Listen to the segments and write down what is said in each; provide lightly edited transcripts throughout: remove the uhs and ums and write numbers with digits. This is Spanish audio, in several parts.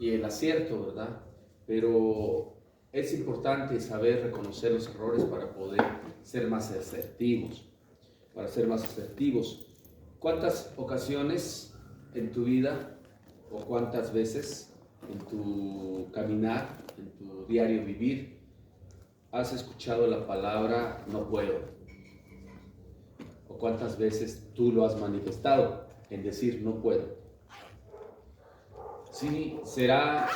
y el acierto, ¿verdad? Pero es importante saber reconocer los errores para poder ser más asertivos, ¿Cuántas ocasiones en tu vida o cuántas veces en tu caminar, en tu diario vivir, has escuchado la palabra no puedo? ¿O cuántas veces tú lo has manifestado en decir no puedo? Sí, será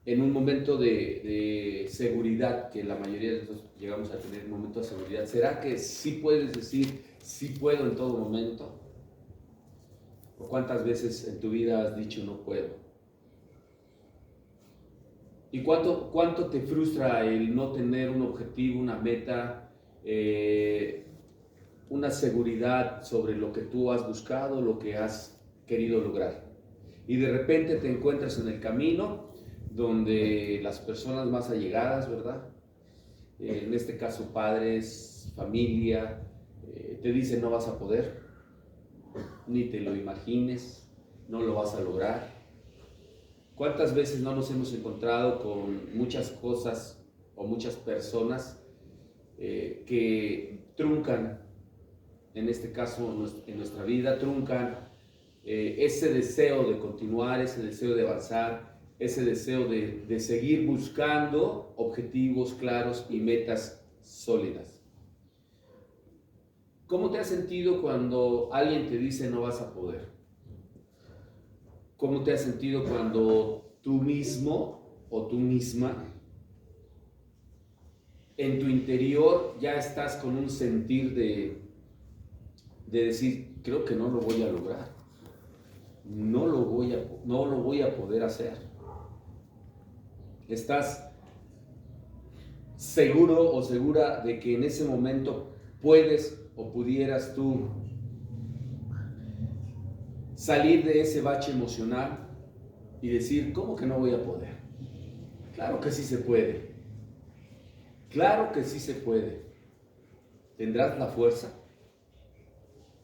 en un momento de seguridad, que la mayoría de nosotros llegamos a tener un momento de seguridad. ¿Será que sí puedes decir sí puedo en todo momento? ¿O cuántas veces en tu vida has dicho no puedo? ¿Y cuánto te frustra el no tener un objetivo, una meta, una seguridad sobre lo que tú has buscado, lo que has querido lograr? Y de repente te encuentras en el camino donde las personas más allegadas, ¿verdad? En este caso padres, familia, te dicen no vas a poder, ni te lo imagines, no lo vas a lograr. ¿Cuántas veces no nos hemos encontrado con muchas cosas o muchas personas que truncan, en este caso en nuestra vida, truncan ese deseo de continuar, ese deseo de avanzar, ese deseo de seguir buscando objetivos claros y metas sólidas? ¿Cómo te has sentido cuando alguien te dice no vas a poder? ¿Cómo te has sentido cuando tú mismo o tú misma en tu interior ya estás con un sentir de decir creo que no lo voy a lograr, no lo voy a poder hacer? ¿Estás seguro o segura de que en ese momento puedes o pudieras tú salir de ese bache emocional y decir, ¿cómo que no voy a poder? Claro que sí se puede. Claro que sí se puede. ¿Tendrás la fuerza?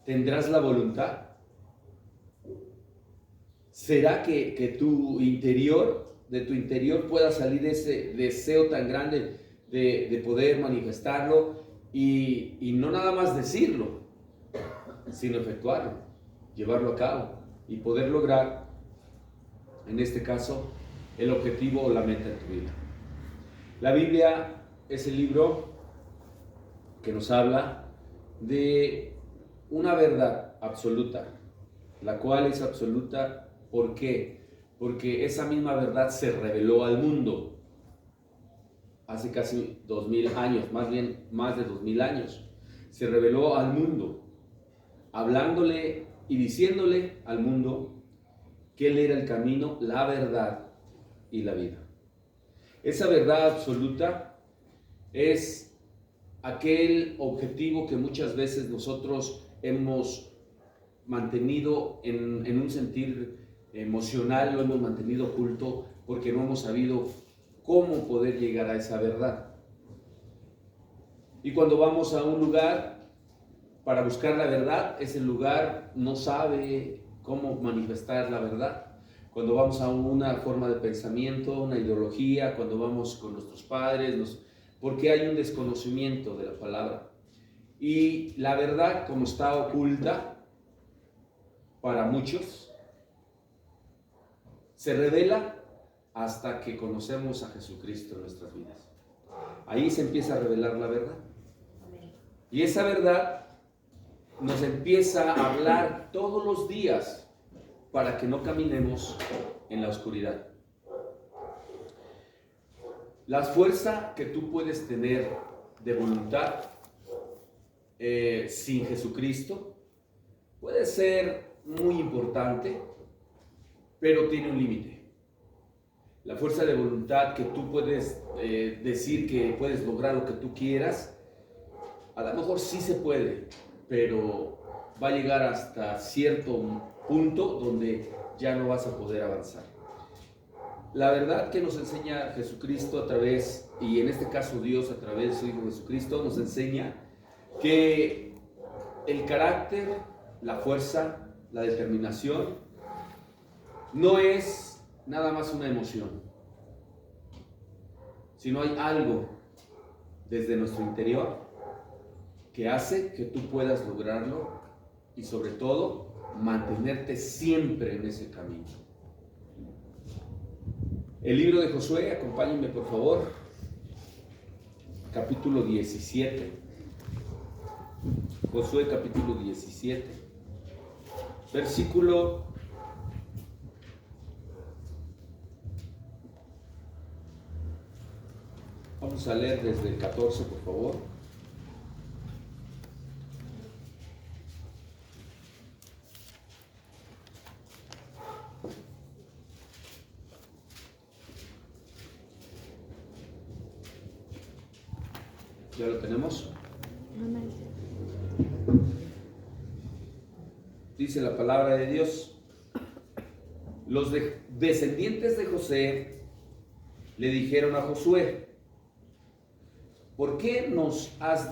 ¿Tendrás la voluntad? ¿Será que de tu interior pueda salir ese deseo tan grande de poder manifestarlo y no nada más decirlo, sino efectuarlo, llevarlo a cabo y poder lograr, en este caso, el objetivo o la meta de tu vida? La Biblia es el libro que nos habla de una verdad absoluta, la cual es absoluta. ¿Por qué? Porque esa misma verdad se reveló al mundo hace casi 2000 años, más bien más de 2000 años. Se reveló al mundo, hablándole y diciéndole al mundo que Él era el camino, la verdad y la vida. Esa verdad absoluta es aquel objetivo que muchas veces nosotros hemos mantenido en un sentir emocional, lo hemos mantenido oculto porque no hemos sabido cómo poder llegar a esa verdad. Y cuando vamos a un lugar para buscar la verdad, ese lugar no sabe cómo manifestar la verdad. Cuando vamos a una forma de pensamiento, una ideología, cuando vamos con nuestros padres, porque hay un desconocimiento de la palabra. Y la verdad, como está oculta para muchos, se revela hasta que conocemos a Jesucristo en nuestras vidas. Ahí se empieza a revelar la verdad. Y esa verdad nos empieza a hablar todos los días para que no caminemos en la oscuridad. La fuerza que tú puedes tener de voluntad sin Jesucristo puede ser muy importante, pero tiene un límite. La fuerza de voluntad que tú puedes decir que puedes lograr lo que tú quieras, a lo mejor sí se puede, pero va a llegar hasta cierto punto donde ya no vas a poder avanzar. La verdad que nos enseña Jesucristo a través, y en este caso Dios a través de su Hijo Jesucristo, nos enseña que el carácter, la fuerza, la determinación no es nada más una emoción, sino hay algo desde nuestro interior que hace que tú puedas lograrlo y sobre todo mantenerte siempre en ese camino. El libro de Josué, acompáñenme por favor, capítulo 17. Josué capítulo 17, versículo 1. Vamos a leer desde el 14, por favor. ¿Ya lo tenemos? Dice la palabra de Dios: los descendientes de José le dijeron a Josué: ¿por qué no nos has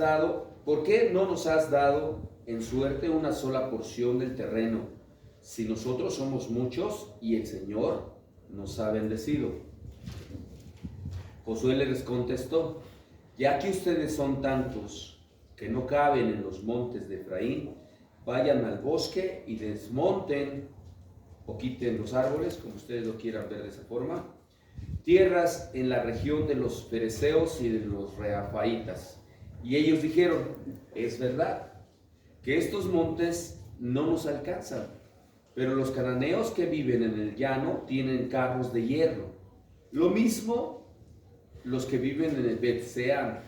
dado en suerte una sola porción del terreno, si nosotros somos muchos y el Señor nos ha bendecido? Josué les contestó: ya que ustedes son tantos que no caben en los montes de Efraín, vayan al bosque y desmonten o quiten los árboles, como ustedes lo quieran ver de esa forma, tierras en la región de los fereceos y de los reafaitas. Y ellos dijeron: es verdad que estos montes no nos alcanzan, pero los cananeos que viven en el llano tienen carros de hierro. Lo mismo los que viven en el Bet-Sean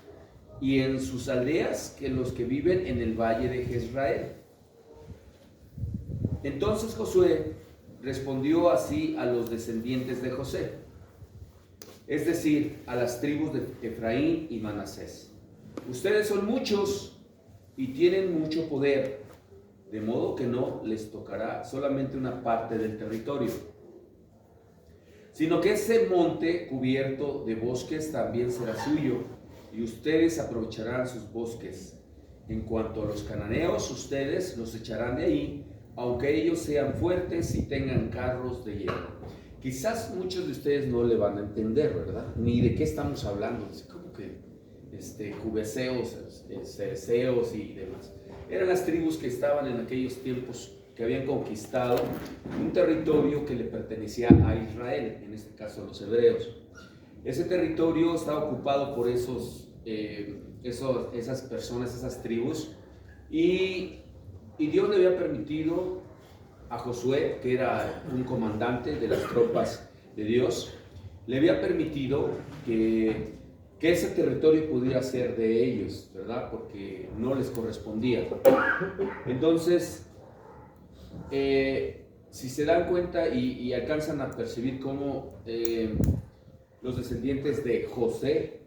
y en sus aldeas que los que viven en el valle de Jezreel. Entonces Josué respondió así a los descendientes de José, es decir, a las tribus de Efraín y Manasés: ustedes son muchos y tienen mucho poder, de modo que no les tocará solamente una parte del territorio, sino que ese monte cubierto de bosques también será suyo, y ustedes aprovecharán sus bosques. En cuanto a los cananeos, ustedes los echarán de ahí, aunque ellos sean fuertes y tengan carros de hierro. Quizás muchos de ustedes no le van a entender, ¿verdad? Ni de qué estamos hablando, como que jubeseos, cereceos y demás. Eran las tribus que estaban en aquellos tiempos, que habían conquistado un territorio que le pertenecía a Israel, en este caso a los hebreos. Ese territorio estaba ocupado por esas personas, esas tribus, y Dios le había permitido a Josué, que era un comandante de las tropas de Dios, le había permitido que ese territorio pudiera ser de ellos, ¿verdad? Porque no les correspondía. Entonces, si se dan cuenta y alcanzan a percibir cómo los descendientes de José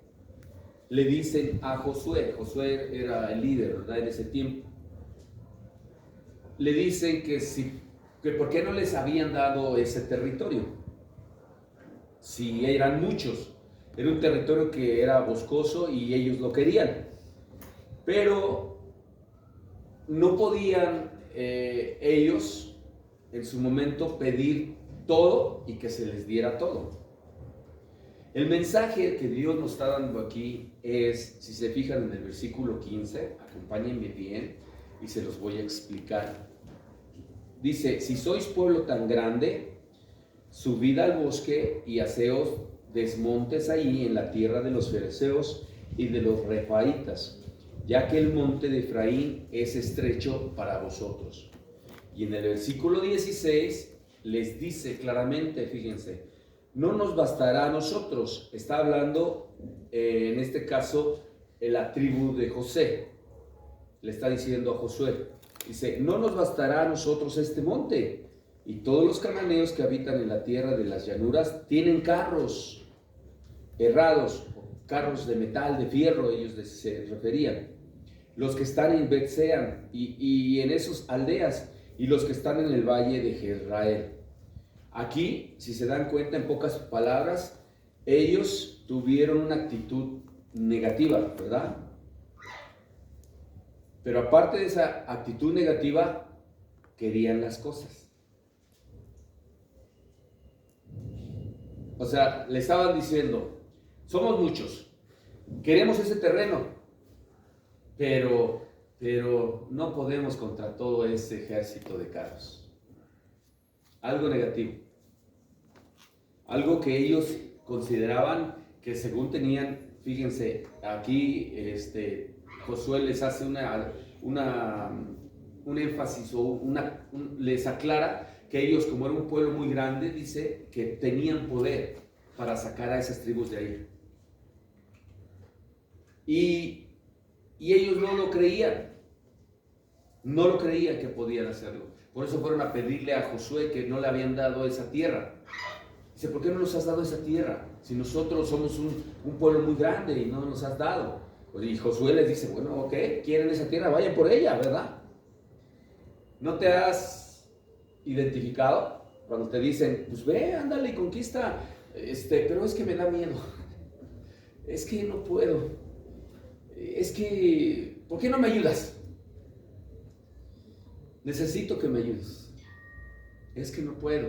le dicen a Josué era el líder, ¿verdad? En ese tiempo, le dicen que por qué no les habían dado ese territorio, si eran muchos. Era un territorio que era boscoso y ellos lo querían, pero no podían ellos en su momento pedir todo y que se les diera todo. El mensaje que Dios nos está dando aquí es, si se fijan en el versículo 15, acompáñenme bien y se los voy a explicar. Dice: si sois pueblo tan grande, subid al bosque y haceos desmontes ahí en la tierra de los fereceos y de los refaitas, ya que el monte de Efraín es estrecho para vosotros. Y en el versículo 16 les dice claramente, fíjense: no nos bastará a nosotros. Está hablando, en este caso, la tribu de José. Le está diciendo a Josué, dice: no nos bastará a nosotros este monte. Y todos los cananeos que habitan en la tierra de las llanuras tienen carros herrados, carros de metal, de fierro, ellos se referían. Los que están en Bet-Sean y en esas aldeas, y los que están en el valle de Jezreel. Aquí, si se dan cuenta, en pocas palabras, ellos tuvieron una actitud negativa, ¿verdad? Pero aparte de esa actitud negativa, querían las cosas. O sea, le estaban diciendo, somos muchos, queremos ese terreno, pero no podemos contra todo ese ejército de carros. Algo negativo. Algo que ellos consideraban que según tenían, fíjense, aquí Josué les hace un énfasis o les aclara que ellos, como era un pueblo muy grande, dice que tenían poder para sacar a esas tribus de ahí. Y ellos no lo creían que podían hacerlo. Por eso fueron a pedirle a Josué que no le habían dado esa tierra. Dice, ¿por qué no nos has dado esa tierra? Si nosotros somos un pueblo muy grande y no nos has dado. Y Josué les dice, bueno, ok, quieren esa tierra, vayan por ella, ¿verdad? ¿No te has identificado cuando te dicen, pues ve, ándale y conquista, pero es que me da miedo, es que no puedo, es que, ¿por qué no me ayudas? Necesito que me ayudes, es que no puedo,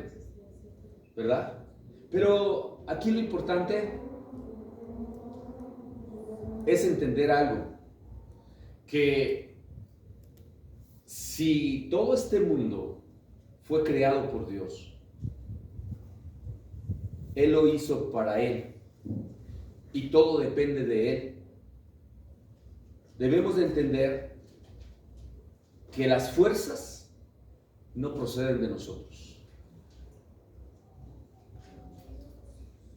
¿verdad? Pero aquí lo importante es entender algo, que si todo este mundo fue creado por Dios, Él lo hizo para Él y todo depende de Él. Debemos de entender que las fuerzas no proceden de nosotros.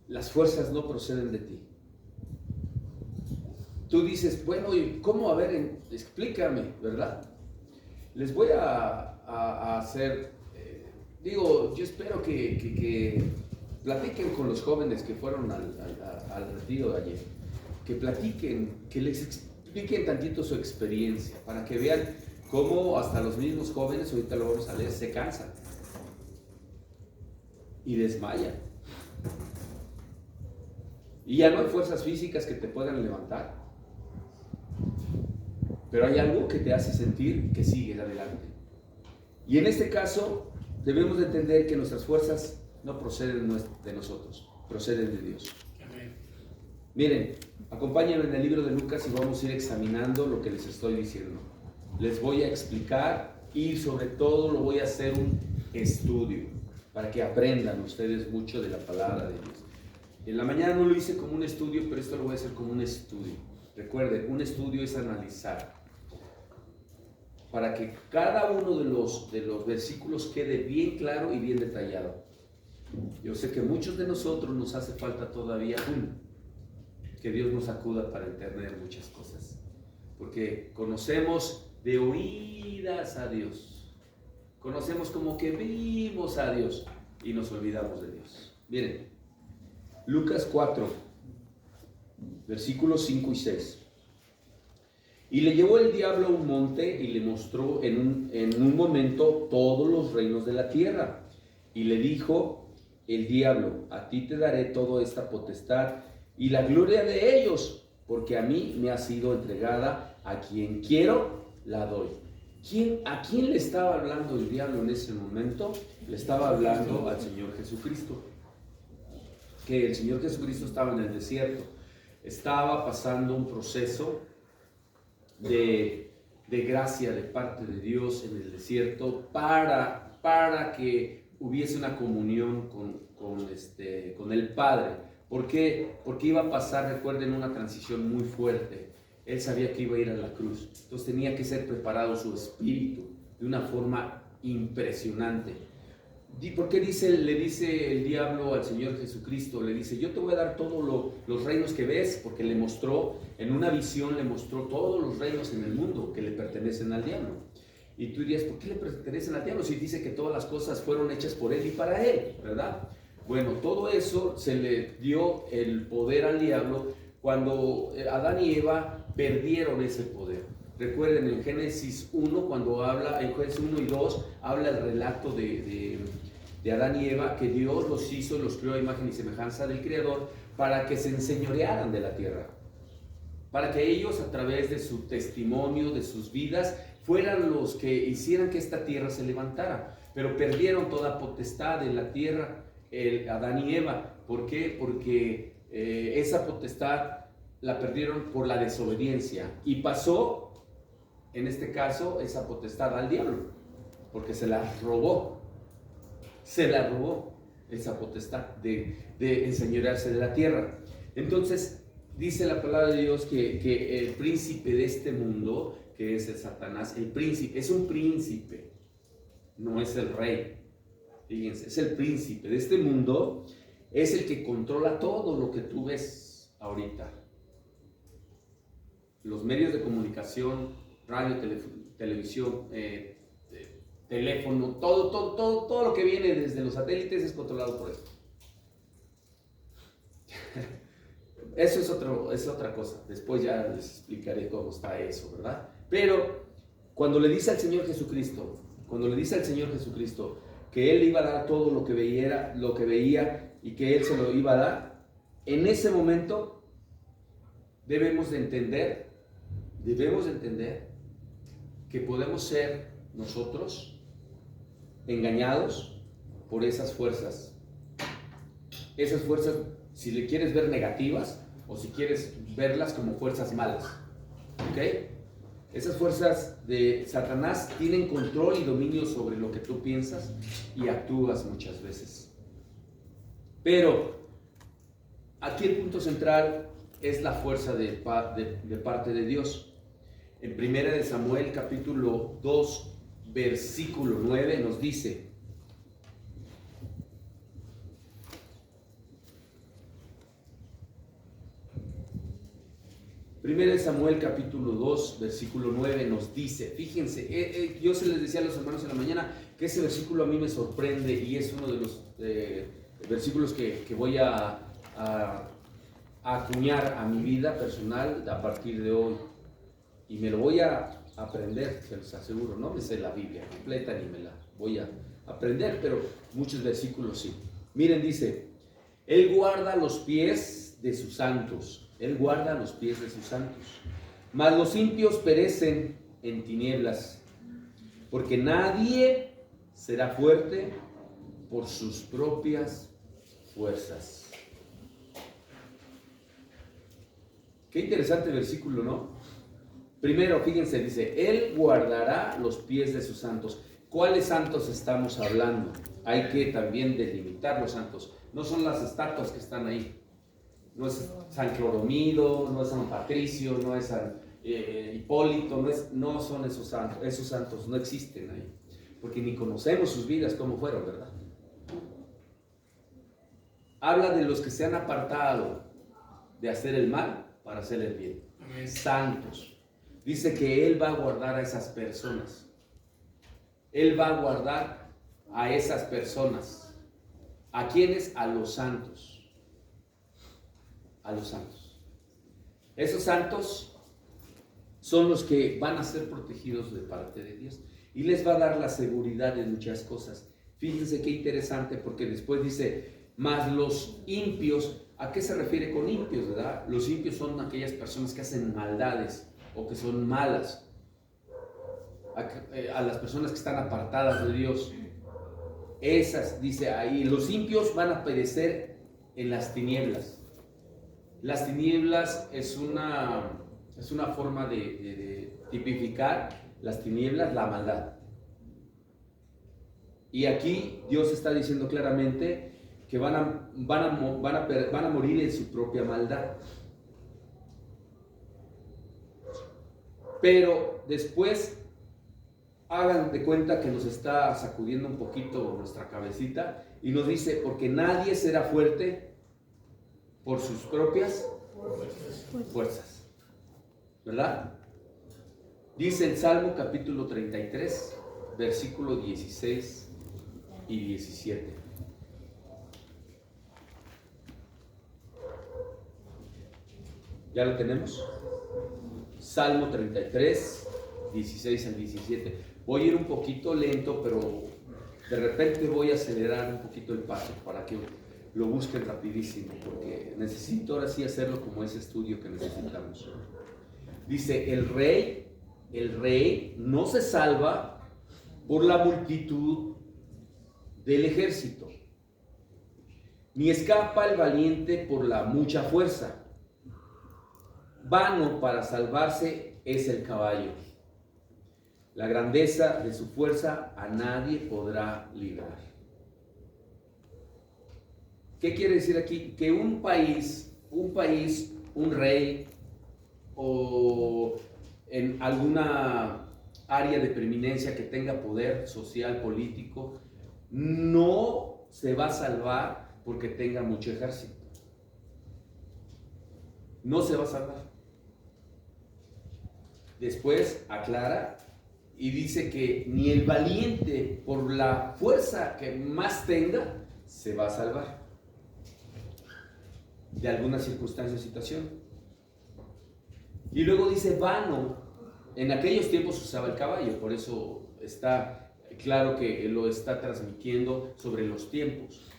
Las fuerzas no proceden de ti. Tú dices, bueno, ¿y cómo? A ver, explícame, ¿verdad? Les voy a hacer, yo espero que platiquen con los jóvenes que fueron al retiro de ayer, que platiquen, que les expliquen tantito su experiencia, para que vean cómo hasta los mismos jóvenes, ahorita lo vamos a leer, se cansan y desmayan. Y ya no hay fuerzas físicas que te puedan levantar. Pero hay algo que te hace sentir que sigues adelante. Y en este caso, debemos de entender que nuestras fuerzas no proceden de nosotros, proceden de Dios. Amén. Miren, acompáñenme en el libro de Lucas y vamos a ir examinando lo que les estoy diciendo. Les voy a explicar y sobre todo lo voy a hacer un estudio para que aprendan ustedes mucho de la palabra de Dios. En la mañana no lo hice como un estudio, pero esto lo voy a hacer como un estudio. Recuerden, un estudio es analizar, para que cada uno de los versículos quede bien claro y bien detallado. Yo sé que muchos de nosotros nos hace falta todavía que Dios nos acuda para entender muchas cosas, porque conocemos de oídas a Dios, conocemos como que vimos a Dios y nos olvidamos de Dios. Miren, Lucas 4, versículos 5 y 6. Y le llevó el diablo a un monte y le mostró en un momento todos los reinos de la tierra. Y le dijo el diablo, a ti te daré toda esta potestad y la gloria de ellos, porque a mí me ha sido entregada, a quien quiero la doy. ¿A quién le estaba hablando el diablo en ese momento? Le estaba hablando al Señor Jesucristo. Que el Señor Jesucristo estaba en el desierto, estaba pasando un proceso de gracia de parte de Dios en el desierto para que hubiese una comunión con el Padre. ¿Por qué? Porque iba a pasar, recuerden, una transición muy fuerte. Él sabía que iba a ir a la cruz, entonces tenía que ser preparado su espíritu de una forma impresionante. ¿Por qué le dice el diablo al Señor Jesucristo? Le dice, yo te voy a dar todos los reinos que ves, porque le mostró, en una visión le mostró todos los reinos en el mundo que le pertenecen al diablo. Y tú dirías, ¿por qué le pertenecen al diablo si dice que todas las cosas fueron hechas por él y para él? ¿Verdad? Bueno, todo eso se le dio el poder al diablo cuando Adán y Eva perdieron ese poder. Recuerden, en Génesis 1, cuando habla, en Génesis 1 y 2, habla el relato de Adán y Eva, que Dios los hizo, los creó a imagen y semejanza del Creador, para que se enseñorearan de la tierra, para que ellos, a través de su testimonio, de sus vidas, fueran los que hicieran que esta tierra se levantara. Pero perdieron toda potestad en la tierra, Adán y Eva. ¿Por qué? Porque esa potestad la perdieron por la desobediencia y pasó, en este caso, esa potestad al diablo, porque se la robó esa potestad de enseñorearse de la tierra. Entonces, dice la palabra de Dios que el príncipe de este mundo, que es el Satanás, el príncipe, es un príncipe, no es el rey. Fíjense, es el príncipe de este mundo, es el que controla todo lo que tú ves ahorita. Los medios de comunicación, radio, televisión, teléfono, todo lo que viene desde los satélites es controlado por esto. Eso es otra cosa. Después ya les explicaré cómo está eso, ¿verdad? Pero cuando le dice al Señor Jesucristo, que Él iba a dar todo lo que veía y que Él se lo iba a dar, en ese momento debemos de entender que podemos ser nosotros engañados por esas fuerzas. Esas fuerzas, si le quieres ver negativas o si quieres verlas como fuerzas malas, ¿ok? Esas fuerzas de Satanás tienen control y dominio sobre lo que tú piensas y actúas muchas veces. Pero aquí el punto central es la fuerza de parte de Dios. En 1 Samuel capítulo 2, versículo 9 nos dice: Primera de Samuel capítulo 2, versículo 9 nos dice, fíjense, yo se les decía a los hermanos en la mañana que ese versículo a mí me sorprende y es uno de los versículos que voy a acuñar a mi vida personal a partir de hoy. Y me lo voy a aprender, se los aseguro, no me sé la Biblia completa ni me la voy a aprender, pero muchos versículos sí. Miren, dice, Él guarda los pies de sus santos. Él guarda los pies de sus santos. Mas los impíos perecen en tinieblas, porque nadie será fuerte por sus propias fuerzas. Qué interesante versículo, ¿no? Primero, fíjense, dice, Él guardará los pies de sus santos. ¿Cuáles santos estamos hablando? Hay que también delimitar los santos. No son las estatuas que están ahí. No es San Cloromido, no es San Patricio, no es San Hipólito, no son esos santos no existen ahí, porque ni conocemos sus vidas, cómo fueron, ¿verdad? Habla de los que se han apartado de hacer el mal para hacer el bien. Santos. Dice que Él va a guardar a esas personas. Él va a guardar a esas personas. ¿A quiénes? A los santos. A los santos. Esos santos son los que van a ser protegidos de parte de Dios y les va a dar la seguridad de muchas cosas. Fíjense qué interesante, porque después dice, mas los impios, ¿a qué se refiere con impios, verdad? Los impios son aquellas personas que hacen maldades o que son malas, a las personas que están apartadas de Dios. Esas, dice ahí, los impios van a perecer en las tinieblas. Las tinieblas es una forma de tipificar las tinieblas, la maldad. Y aquí Dios está diciendo claramente que van a morir en su propia maldad. Pero después hagan de cuenta que nos está sacudiendo un poquito nuestra cabecita y nos dice, porque nadie será fuerte por sus propias fuerzas, ¿verdad? Dice el Salmo capítulo 33, versículo 16 y 17. ¿Ya lo tenemos? Salmo 33, 16 al 17. Voy a ir un poquito lento, pero de repente voy a acelerar un poquito el paso para que lo busquen rapidísimo, porque necesito ahora sí hacerlo como ese estudio que necesitamos. Dice, el rey no se salva por la multitud del ejército. Ni escapa el valiente por la mucha fuerza. Vano para salvarse es el caballo. La grandeza de su fuerza a nadie podrá librar. ¿Qué quiere decir aquí? Que un país, un rey o en alguna área de preeminencia que tenga poder social, político, no se va a salvar porque tenga mucho ejército. No se va a salvar. Después aclara y dice que ni el valiente, por la fuerza que más tenga, se va a salvar de alguna circunstancia o situación. Y luego dice vano. En aquellos tiempos se usaba el caballo, por eso está claro que lo está transmitiendo sobre los tiempos.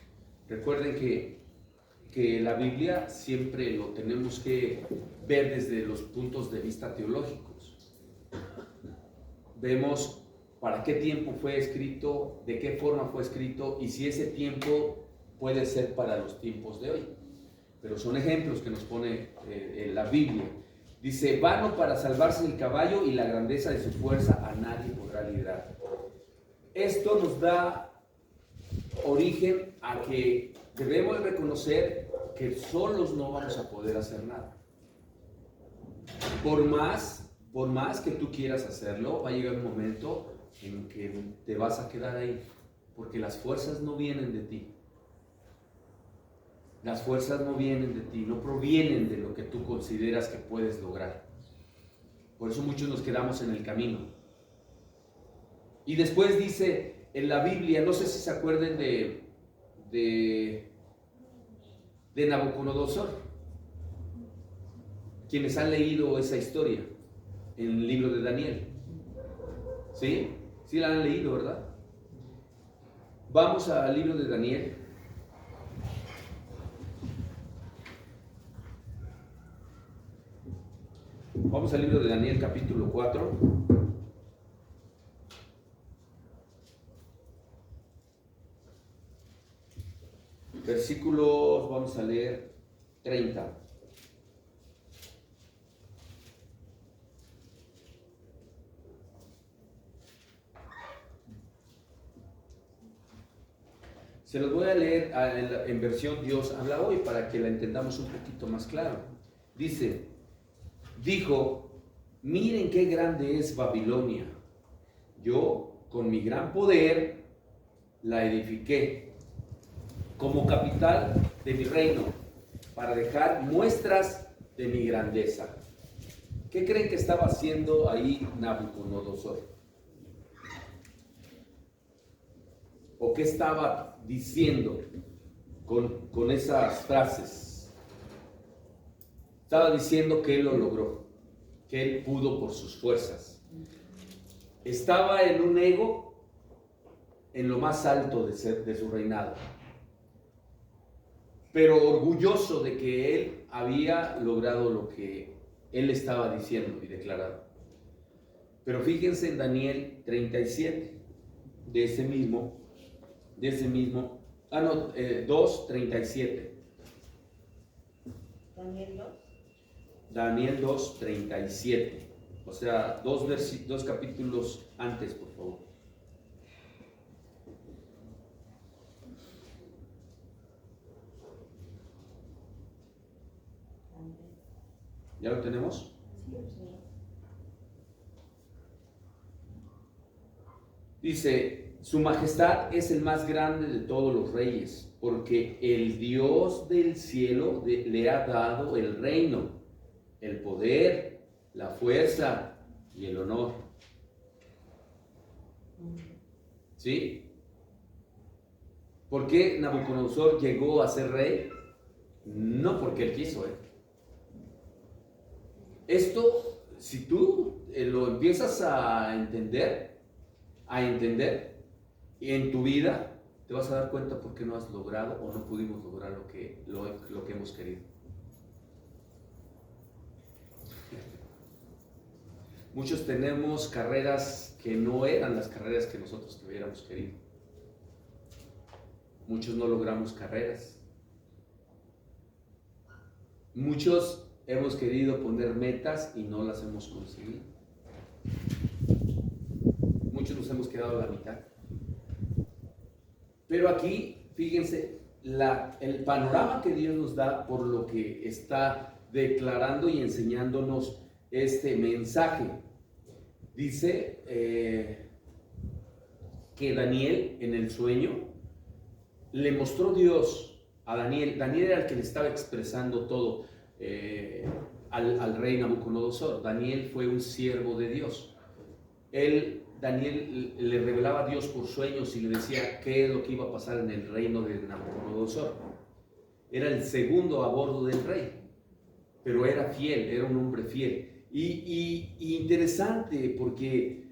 Recuerden que la Biblia siempre lo tenemos que ver desde los puntos de vista teológicos. Vemos para qué tiempo fue escrito, de qué forma fue escrito y si ese tiempo puede ser para los tiempos de hoy. Pero son ejemplos que nos pone en la Biblia. Dice, vano para salvarse el caballo y la grandeza de su fuerza a nadie podrá librar. Esto nos da origen a que debemos reconocer que solos no vamos a poder hacer nada. Por más que tú quieras hacerlo, va a llegar un momento en que te vas a quedar ahí, porque las fuerzas no vienen de ti. Las fuerzas no vienen de ti, no provienen de lo que tú consideras que puedes lograr. Por eso muchos nos quedamos en el camino. Y después dice en la Biblia, no sé si se acuerden de Nabucodonosor, quienes han leído esa historia en el libro de Daniel. ¿Sí? Sí la han leído, ¿verdad? Vamos al libro de Daniel. Vamos al libro de Daniel capítulo 4. Versículos, vamos a leer 30. Se los voy a leer en versión Dios habla hoy para que la entendamos un poquito más claro. Dijo, miren qué grande es Babilonia. Yo, con mi gran poder, la edifiqué como capital de mi reino, para dejar muestras de mi grandeza. ¿Qué creen que estaba haciendo ahí Nabucodonosor? ¿O qué estaba diciendo con esas frases? Estaba diciendo que él lo logró, que él pudo por sus fuerzas. Estaba en un ego en lo más alto de su reinado, pero orgulloso de que él había logrado lo que él estaba diciendo y declarando. Pero fíjense en Daniel 37, de ese mismo 2:37. Daniel 2:37. O sea, dos capítulos antes, por favor. ¿Ya lo tenemos? Dice, su majestad es el más grande de todos los reyes, porque el Dios del cielo le ha dado el reino, el poder, la fuerza y el honor. ¿Sí? ¿Por qué Nabucodonosor llegó a ser rey? No porque él quiso, Esto, si tú lo empiezas a entender en tu vida, te vas a dar cuenta por qué no has logrado o no pudimos lograr lo que hemos querido. Muchos tenemos carreras que no eran las carreras que nosotros hubiéramos querido. Muchos no logramos carreras Muchos hemos querido poner metas y no las hemos conseguido. Muchos nos hemos quedado a la mitad. Pero aquí, fíjense, el panorama que Dios nos da por lo que está declarando y enseñándonos este mensaje. Dice que Daniel en el sueño le mostró Dios a Daniel. Daniel era el que le estaba expresando todo al rey Nabucodonosor. Daniel fue un siervo de Dios. Daniel le revelaba a Dios por sueños y le decía qué es lo que iba a pasar en el reino de Nabucodonosor. Era el segundo a bordo del rey, pero era fiel, era un hombre fiel. Y interesante porque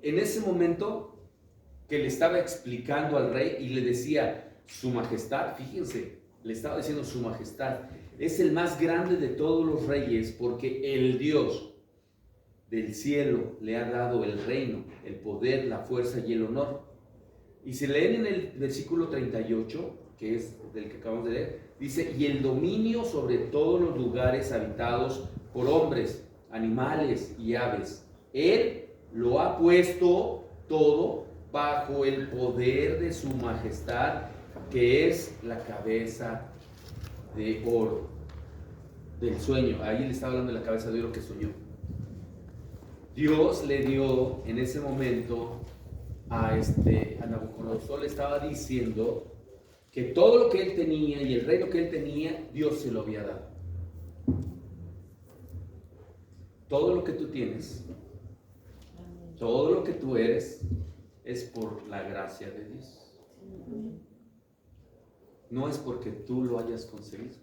en ese momento que le estaba explicando al rey y le decía su majestad, fíjense, le estaba diciendo su majestad, es el más grande de todos los reyes porque el Dios del cielo le ha dado el reino, el poder, la fuerza y el honor. Y si leen en el versículo 38, que es del que acabamos de leer, dice, y el dominio sobre todos los lugares habitados por hombres, animales y aves. Él lo ha puesto todo bajo el poder de su majestad, que es la cabeza de oro del sueño. Ahí le estaba hablando de la cabeza de oro que soñó. Dios le dio en ese momento a Nabucodonosor, le estaba diciendo que todo lo que él tenía y el reino que él tenía, Dios se lo había dado. Todo lo que tú tienes, todo lo que tú eres, es por la gracia de Dios. No es porque tú lo hayas conseguido.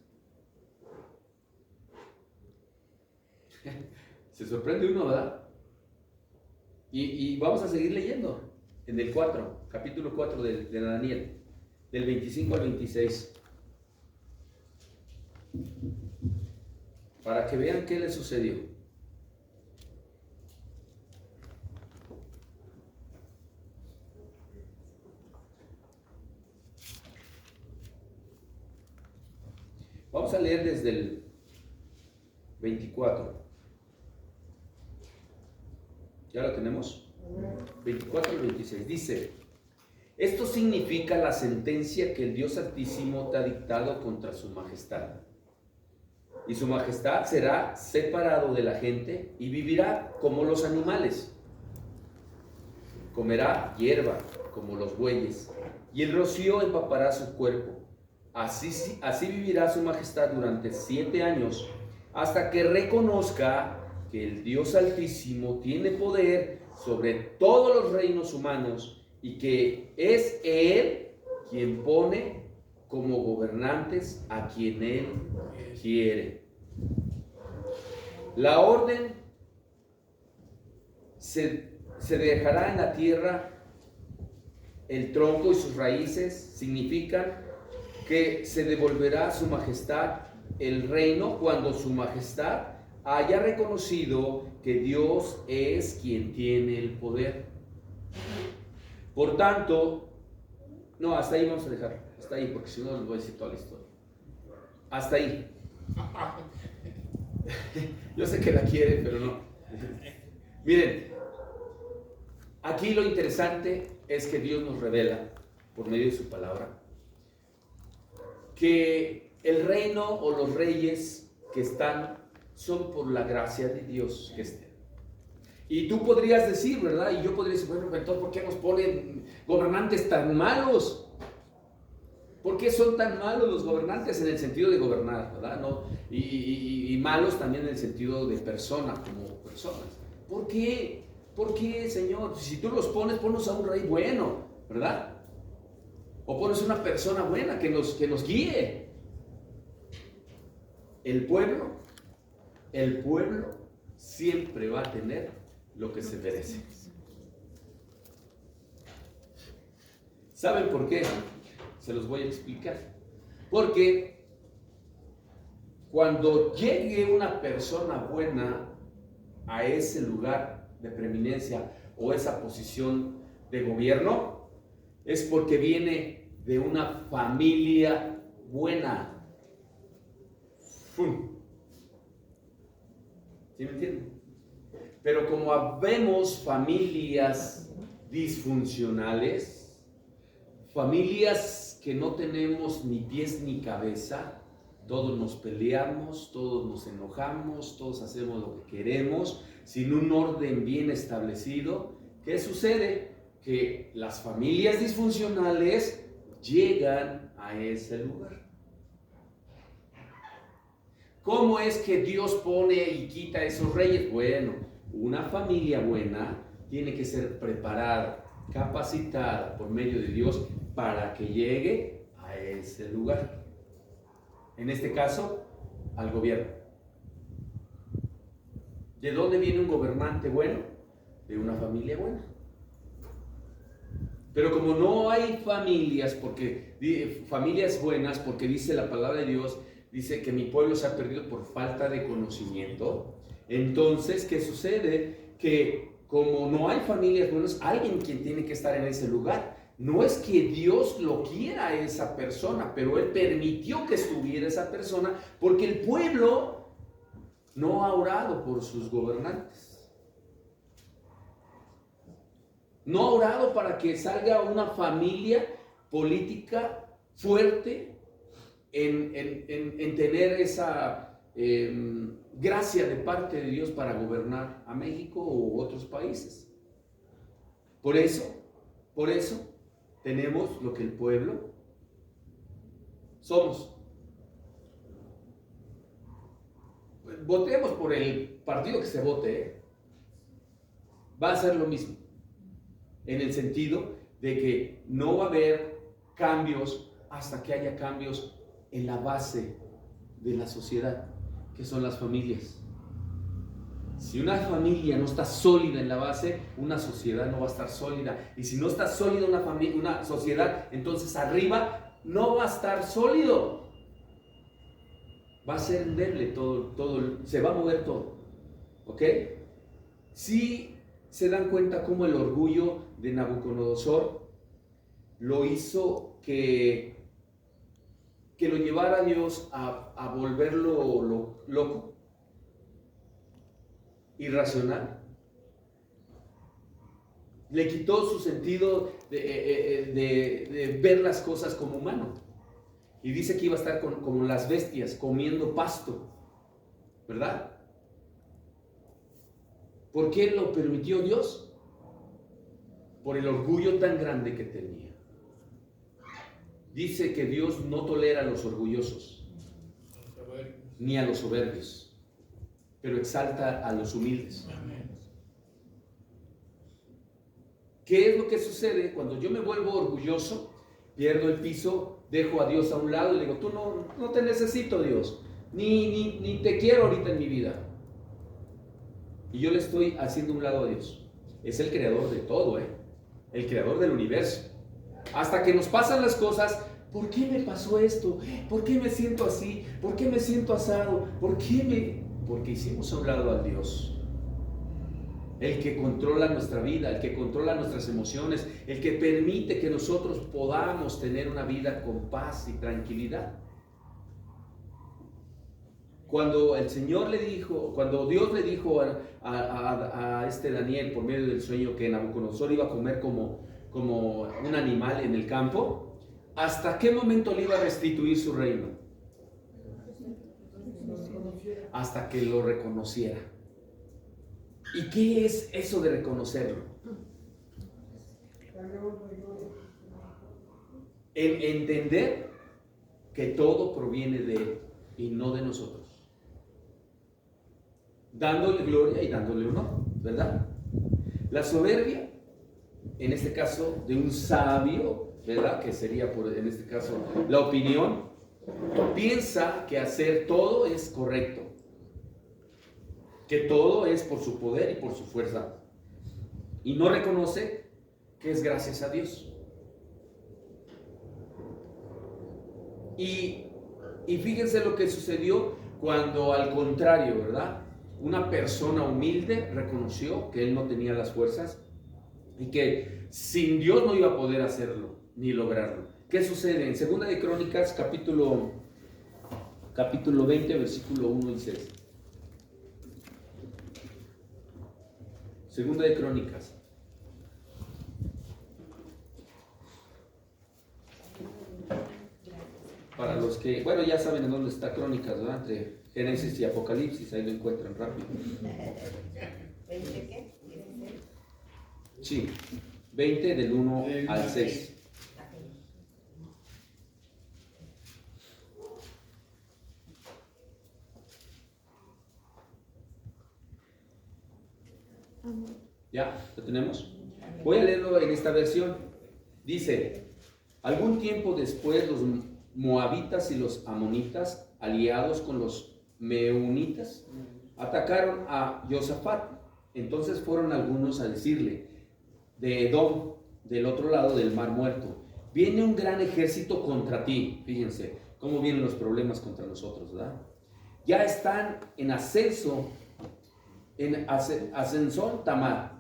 Se sorprende uno, ¿verdad? Y vamos a seguir leyendo en el 4, capítulo 4 de Daniel, del 25 al 26, para que vean qué le sucedió. Vamos a leer desde el 24. ¿Ya lo tenemos? 24 al 26. Dice, esto significa la sentencia que el Dios Altísimo te ha dictado contra su majestad. Y su majestad será separado de la gente y vivirá como los animales. Comerá hierba como los bueyes y el rocío empapará su cuerpo. Así vivirá su majestad durante 7 años hasta que reconozca que el Dios Altísimo tiene poder sobre todos los reinos humanos y que es Él quien pone como gobernantes a quien Él quiere. La orden se dejará en la tierra, el tronco y sus raíces significan que se devolverá a su majestad el reino cuando su majestad haya reconocido que Dios es quien tiene el poder. Por tanto, no, hasta ahí vamos a dejar, hasta ahí, porque si no les voy a decir toda la historia. Hasta ahí. Yo sé que la quieren, pero no. Miren, aquí lo interesante es que Dios nos revela, por medio de su palabra, que el reino o los reyes que están son por la gracia de Dios que estén. Y tú podrías decir, ¿verdad? Y yo podría decir, bueno, entonces, ¿por qué nos ponen gobernantes tan malos? ¿Por qué son tan malos los gobernantes en el sentido de gobernar, ¿verdad? ¿No? Y malos también en el sentido de persona, como personas. ¿Por qué? ¿Por qué, Señor? Si tú los pones, ponnos a un rey bueno, ¿verdad? O pones una persona buena que nos guíe. El pueblo siempre va a tener lo que se merece. ¿Saben por qué? Se los voy a explicar. Porque cuando llegue una persona buena a ese lugar de preeminencia o esa posición de gobierno, es porque viene de una familia buena. ¡fum! ¿Sí me entienden? Pero como vemos familias disfuncionales, familias que no tenemos ni pies ni cabeza, todos nos peleamos, todos nos enojamos, todos hacemos lo que queremos, sin un orden bien establecido, ¿qué sucede? Que las familias disfuncionales llegan a ese lugar. ¿Cómo es que Dios pone y quita esos reyes? Bueno, una familia buena tiene que ser preparada, capacitada por medio de Dios para que llegue a ese lugar. En este caso, al gobierno. ¿De dónde viene un gobernante bueno? De una familia buena. Pero como no hay familias buenas, porque dice la palabra de Dios, dice que mi pueblo se ha perdido por falta de conocimiento. Entonces, ¿qué sucede? Que como no hay familias buenas, alguien quien tiene que estar en ese lugar. No es que Dios lo quiera a esa persona, pero Él permitió que estuviera esa persona porque el pueblo no ha orado por sus gobernantes. No ha orado para que salga una familia política fuerte en tener esa gracia de parte de Dios para gobernar a México u otros países. Por eso tenemos lo que el pueblo somos. Votemos por el partido que se vote, va a ser lo mismo, en el sentido de que no va a haber cambios hasta que haya cambios en la base de la sociedad, que son las familias. Si una familia no está sólida en la base, una sociedad no va a estar sólida. Y si no está sólida una sociedad, entonces arriba no va a estar sólido. Va a ser endeble todo, se va a mover todo. ¿Ok? Si se dan cuenta cómo el orgullo de Nabucodonosor lo hizo que lo llevara a Dios a volverlo loco, irracional. Le quitó su sentido de ver las cosas como humano. Y dice que iba a estar como las bestias, comiendo pasto, ¿verdad? ¿Por qué lo permitió Dios? Por el orgullo tan grande que tenía. Dice que Dios no tolera a los orgullosos, ni a los soberbios, pero exalta a los humildes. ¿Qué es lo que sucede cuando yo me vuelvo orgulloso? Pierdo el piso, dejo a Dios a un lado y le digo, tú no te necesito, Dios, ni te quiero ahorita en mi vida. Y yo le estoy haciendo un lado a Dios. Es el creador de todo, el creador del universo. Hasta que nos pasan las cosas, ¿por qué me pasó esto? ¿Por qué me siento así? ¿Por qué me siento asado? Porque hicimos a un lado al Dios. El que controla nuestra vida, el que controla nuestras emociones, el que permite que nosotros podamos tener una vida con paz y tranquilidad. Cuando el Señor le dijo, cuando Dios le dijo a este Daniel por medio del sueño que Nabucodonosor iba a comer como un animal en el campo, ¿hasta qué momento le iba a restituir su reino? Hasta que lo reconociera. ¿Y qué es eso de reconocerlo? En entender que todo proviene de Él y no de nosotros. Dándole gloria y dándole honor, ¿verdad? La soberbia, en este caso de un sabio, ¿verdad? Que sería en este caso la opinión, piensa que hacer todo es correcto, que todo es por su poder y por su fuerza, y no reconoce que es gracias a Dios. Y fíjense lo que sucedió cuando, al contrario, ¿verdad? Una persona humilde reconoció que él no tenía las fuerzas y que sin Dios no iba a poder hacerlo ni lograrlo. ¿Qué sucede? En 2 de Crónicas, capítulo capítulo 20, versículo 1 y 6. Segunda de Crónicas. Para los que, bueno, ya saben en dónde está Crónicas, ¿verdad? Entre Génesis y Apocalipsis, ahí lo encuentran rápido. ¿20 qué? ¿16? Sí, 20 del 1 al 6. ¿Ya? ¿Lo tenemos? Voy a leerlo en esta versión. Dice: algún tiempo después los moabitas y los amonitas, aliados con los meunitas, atacaron a Josafat. Entonces fueron algunos a decirle, de Edom, del otro lado del Mar Muerto: viene un gran ejército contra ti. Fíjense cómo vienen los problemas contra nosotros, ¿verdad? Ya están en ascenso, en Ascensión Tamar.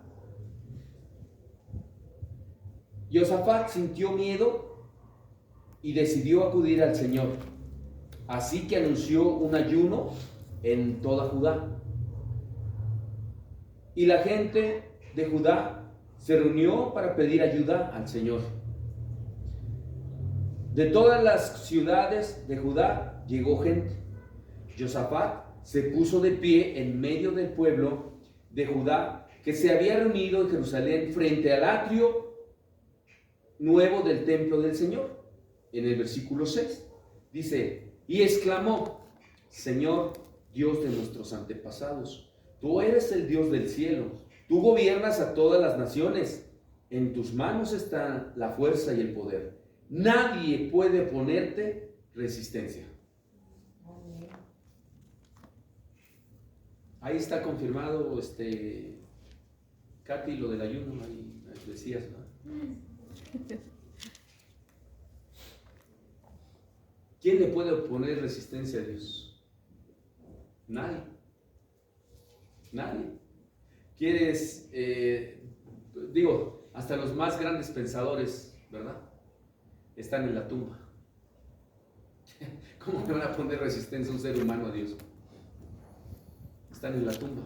Josafat sintió miedo y decidió acudir al Señor. Así que anunció un ayuno en toda Judá. Y la gente de Judá se reunió para pedir ayuda al Señor. De todas las ciudades de Judá llegó gente. Josafat se puso de pie en medio del pueblo de Judá que se había reunido en Jerusalén frente al atrio nuevo del templo del Señor. En el versículo 6 dice: y exclamó: Señor, Dios de nuestros antepasados, tú eres el Dios del cielo, tú gobiernas a todas las naciones, en tus manos está la fuerza y el poder, nadie puede ponerte resistencia. Ahí está confirmado, Katy, lo del ayuno, ahí decías, ¿no? ¿Quién le puede oponer resistencia a Dios? Nadie. Nadie. ¿Quieres, hasta los más grandes pensadores, ¿verdad? Están en la tumba. ¿Cómo le van a poner resistencia a un ser humano a Dios? Están en la tumba.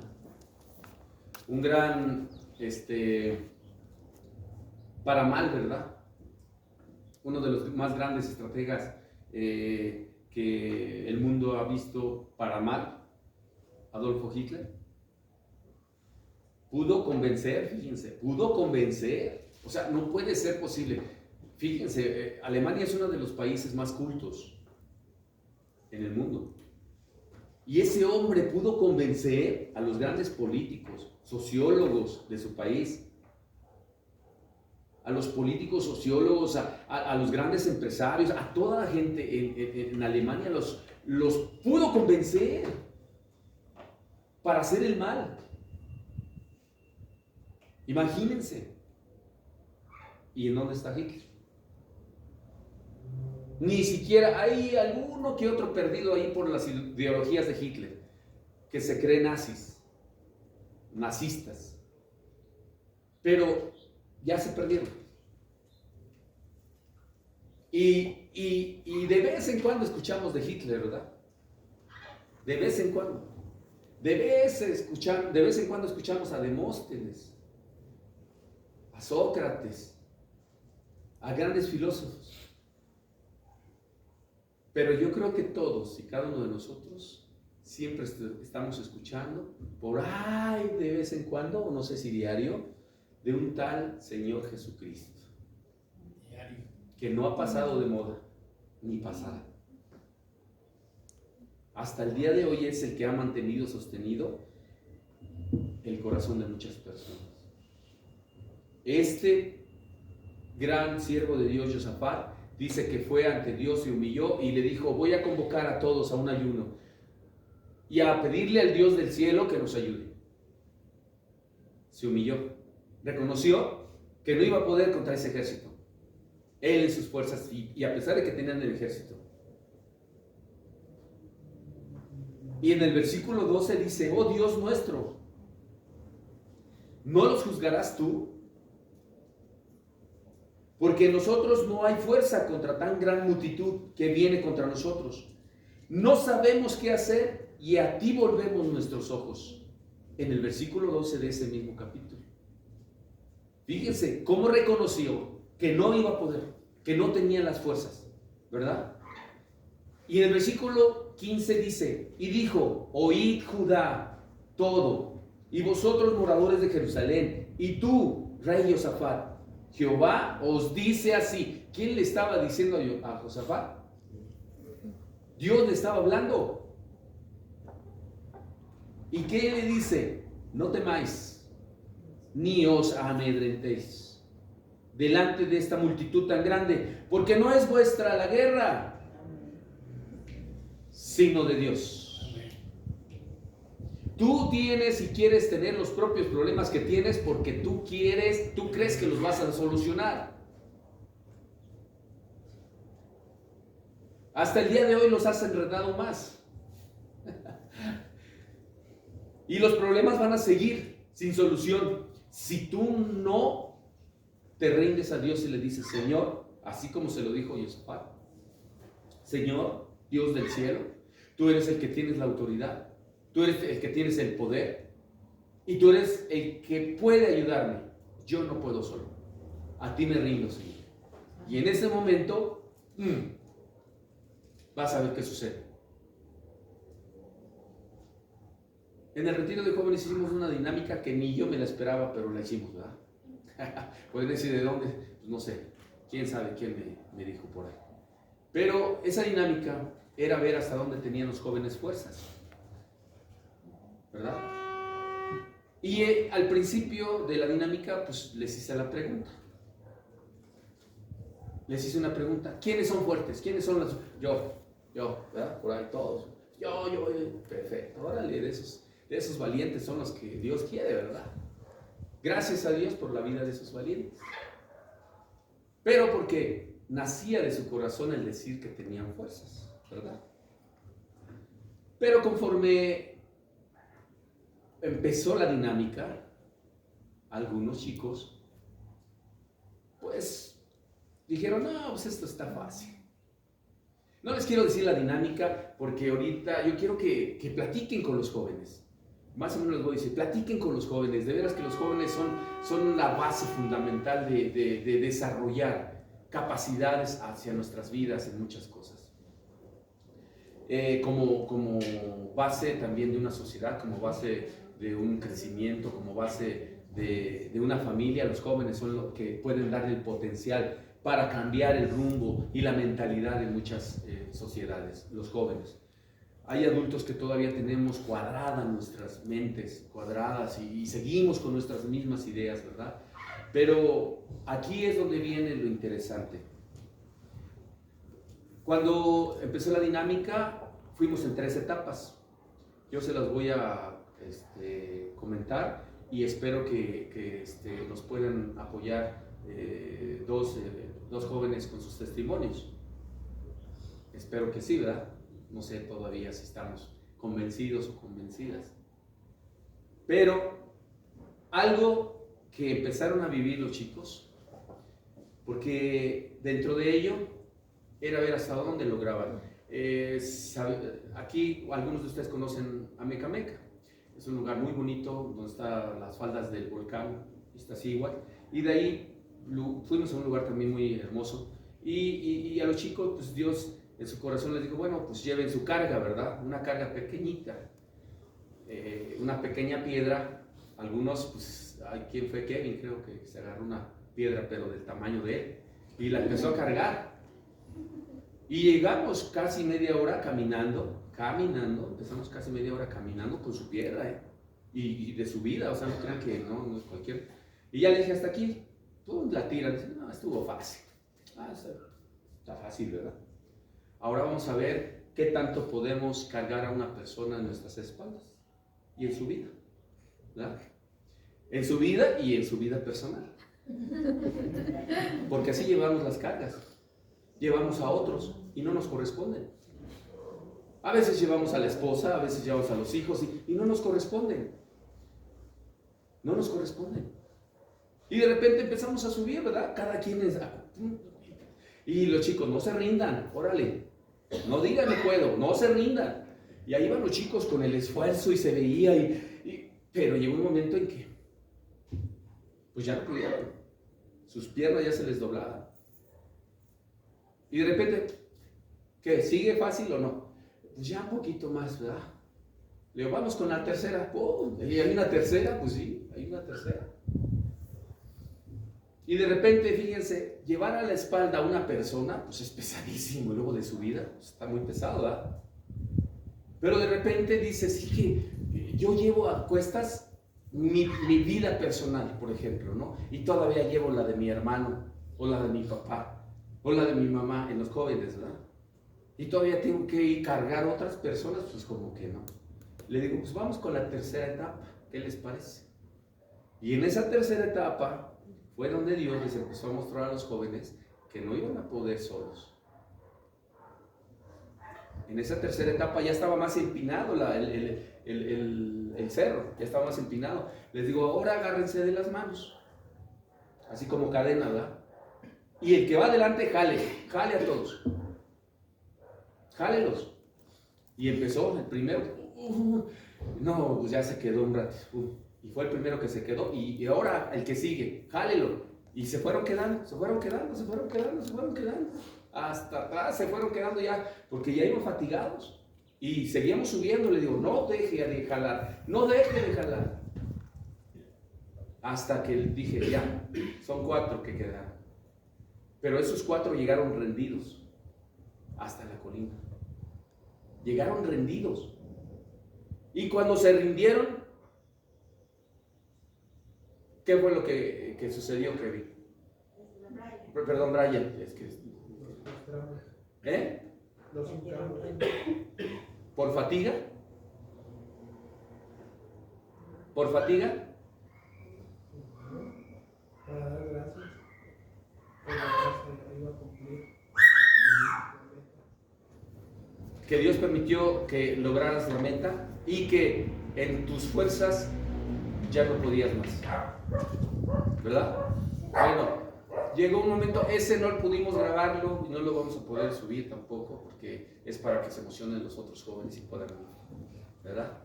Un gran, para mal, ¿verdad? Uno de los más grandes estrategas que el mundo ha visto para mal, Adolfo Hitler, pudo convencer, fíjense, o sea, no puede ser posible. Fíjense, Alemania es uno de los países más cultos en el mundo. Y ese hombre pudo convencer a los grandes políticos, sociólogos de su país, a los políticos, sociólogos, a los grandes empresarios, a toda la gente en Alemania, los pudo convencer para hacer el mal. Imagínense. ¿Y en dónde está Hitler? Ni siquiera hay alguno que otro perdido ahí por las ideologías de Hitler, que se creen nazistas, pero ya se perdieron. Y de vez en cuando escuchamos de Hitler, ¿verdad? De vez en cuando. De vez en cuando escuchamos a Demóstenes, a Sócrates, a grandes filósofos. Pero yo creo que todos y cada uno de nosotros siempre estamos escuchando por ahí de vez en cuando, o no sé si diario, de un tal Señor Jesucristo. Diario. Que no ha pasado de moda, ni pasará. Hasta el día de hoy es el que ha sostenido el corazón de muchas personas. Este gran siervo de Dios, Josafat, dice que fue ante Dios, se humilló y le dijo: voy a convocar a todos a un ayuno y a pedirle al Dios del cielo que nos ayude. Se humilló, reconoció que no iba a poder contra ese ejército, él en sus fuerzas, y a pesar de que tenían el ejército. Y en el versículo 12 dice: oh Dios nuestro, ¿no los juzgarás tú? Porque en nosotros no hay fuerza contra tan gran multitud que viene contra nosotros. No sabemos qué hacer y a ti volvemos nuestros ojos. En el versículo 12 de ese mismo capítulo. Fíjense cómo reconoció que no iba a poder, que no tenía las fuerzas, ¿verdad? Y en el versículo 15 dice, y dijo, oíd Judá todo, y vosotros moradores de Jerusalén, y tú, rey Josafat, Jehová os dice así. ¿Quién le estaba diciendo a Josafat? Dios le estaba hablando. ¿Y qué le dice? No temáis, ni os amedrentéis delante de esta multitud tan grande, porque no es vuestra la guerra, sino de Dios. Tú tienes y quieres tener los propios problemas que tienes porque tú crees que los vas a solucionar. Hasta el día de hoy los has enredado más. Y los problemas van a seguir sin solución. Si tú no te rindes a Dios y le dices, Señor, así como se lo dijo Josafat, Señor, Dios del cielo, tú eres el que tienes la autoridad, tú eres el que tienes el poder y tú eres el que puede ayudarme. Yo no puedo solo. A ti me rindo, Señor. Y en ese momento, vas a ver qué sucede. En el retiro de jóvenes hicimos una dinámica que ni yo me la esperaba, pero la hicimos, ¿verdad? Pueden decir de dónde, pues no sé, quién sabe quién me dijo por ahí. Pero esa dinámica era ver hasta dónde tenían los jóvenes fuerzas, ¿verdad? Y al principio de la dinámica, pues les hice la pregunta. Les hice una pregunta. ¿Quiénes son fuertes? ¿Quiénes son los...? Yo, ¿verdad? Por ahí todos. Yo, perfecto. Órale, de esos valientes son los que Dios quiere, ¿verdad? Gracias a Dios por la vida de esos valientes. Pero porque nacía de su corazón el decir que tenían fuerzas, ¿verdad? Pero conforme empezó la dinámica, algunos chicos, pues, dijeron, no, pues esto está fácil. No les quiero decir la dinámica porque ahorita yo quiero que platiquen con los jóvenes. Más o menos les voy a decir, platiquen con los jóvenes. De veras que los jóvenes son la base fundamental de desarrollar capacidades hacia nuestras vidas en muchas cosas. Como base también de una sociedad, como base de un crecimiento, como base de una familia, los jóvenes son los que pueden darle el potencial para cambiar el rumbo y la mentalidad de muchas sociedades, los jóvenes. Hay adultos que todavía tenemos cuadradas nuestras mentes, cuadradas, y seguimos con nuestras mismas ideas, ¿verdad? Pero aquí es donde viene lo interesante. Cuando empezó la dinámica, fuimos en 3 etapas. Yo se las voy a comentar y espero que nos puedan apoyar dos jóvenes con sus testimonios. Espero que sí, ¿verdad? No sé todavía si estamos convencidos o convencidas. Pero algo que empezaron a vivir los chicos, porque dentro de ello era ver hasta dónde lograban. Aquí algunos de ustedes conocen Amecameca. Es un lugar muy bonito donde están las faldas del volcán Iztaccíhuatl, y de ahí fuimos a un lugar también muy hermoso. Y a los chicos, pues Dios en su corazón les dijo, bueno, pues lleven su carga, ¿verdad? Una carga pequeñita, una pequeña piedra. Algunos, pues, ¿quién fue? Kevin, creo que se agarró una piedra, pero del tamaño de él, y la empezó a cargar. Y llegamos casi media hora caminando, empezamos casi media hora caminando con su piedra, y de su vida, o sea, no crean que no es cualquier. Y ya le dije, hasta aquí, tú la tiras, dice, no, estuvo fácil. Está fácil, ¿verdad? Ahora vamos a ver qué tanto podemos cargar a una persona en nuestras espaldas y en su vida, ¿verdad? En su vida y en su vida personal. Porque así llevamos las cargas. Llevamos a otros y no nos corresponden. A veces llevamos a la esposa, a veces llevamos a los hijos y no nos corresponden. No nos corresponden. Y de repente empezamos a subir, ¿verdad? Cada quien es... Y los chicos, no se rindan, órale. No digan no puedo, no se rindan. Y ahí van los chicos con el esfuerzo y se veía, pero llegó un momento en que pues ya no pudieron. Sus piernas ya se les doblaban. Y de repente, ¿qué? ¿Sigue fácil o no? Pues ya un poquito más, ¿verdad? Le digo, vamos con la tercera. Oh, ¿y hay una tercera? Pues sí, hay una tercera. Y de repente, fíjense, llevar a la espalda a una persona, pues es pesadísimo luego de su vida, pues está muy pesado, ¿verdad? Pero de repente dice, sí que yo llevo a cuestas mi vida personal, por ejemplo, ¿no? Y todavía llevo la de mi hermano, o la de mi papá, o la de mi mamá en los jóvenes, ¿verdad? Y todavía tengo que ir cargar otras personas, pues como que no. Le digo, pues vamos con la tercera etapa, ¿qué les parece? Y en esa tercera etapa fue donde Dios les empezó a mostrar a los jóvenes que no iban a poder solos. En esa tercera etapa ya estaba más empinado el cerro, ya estaba más empinado. Les digo, ahora agárrense de las manos, así como cadena, ¿verdad? Y el que va adelante, jale a todos, jálelos. Y empezó el primero, no, pues ya se quedó un rato, y fue el primero que se quedó, y ahora el que sigue, jálelo. Y se fueron quedando, hasta atrás se fueron quedando ya, porque ya iban fatigados. Y seguíamos subiendo, le digo, no deje de jalar, no deje de jalar. Hasta que dije, ya, son 4 que quedaron. Pero esos 4 llegaron rendidos hasta la colina. Llegaron rendidos. Y cuando se rindieron, ¿qué fue lo que sucedió, Kevin? Perdón, Brian, es que... ¿Eh? ¿Por fatiga? ¿Por fatiga? Para dar gracias. Iba a cumplir. Que Dios permitió que lograras la meta y que en tus fuerzas ya no podías más, ¿verdad? Bueno, llegó un momento, ese no pudimos grabarlo y no lo vamos a poder subir tampoco porque es para que se emocionen los otros jóvenes y puedan ir, ¿verdad?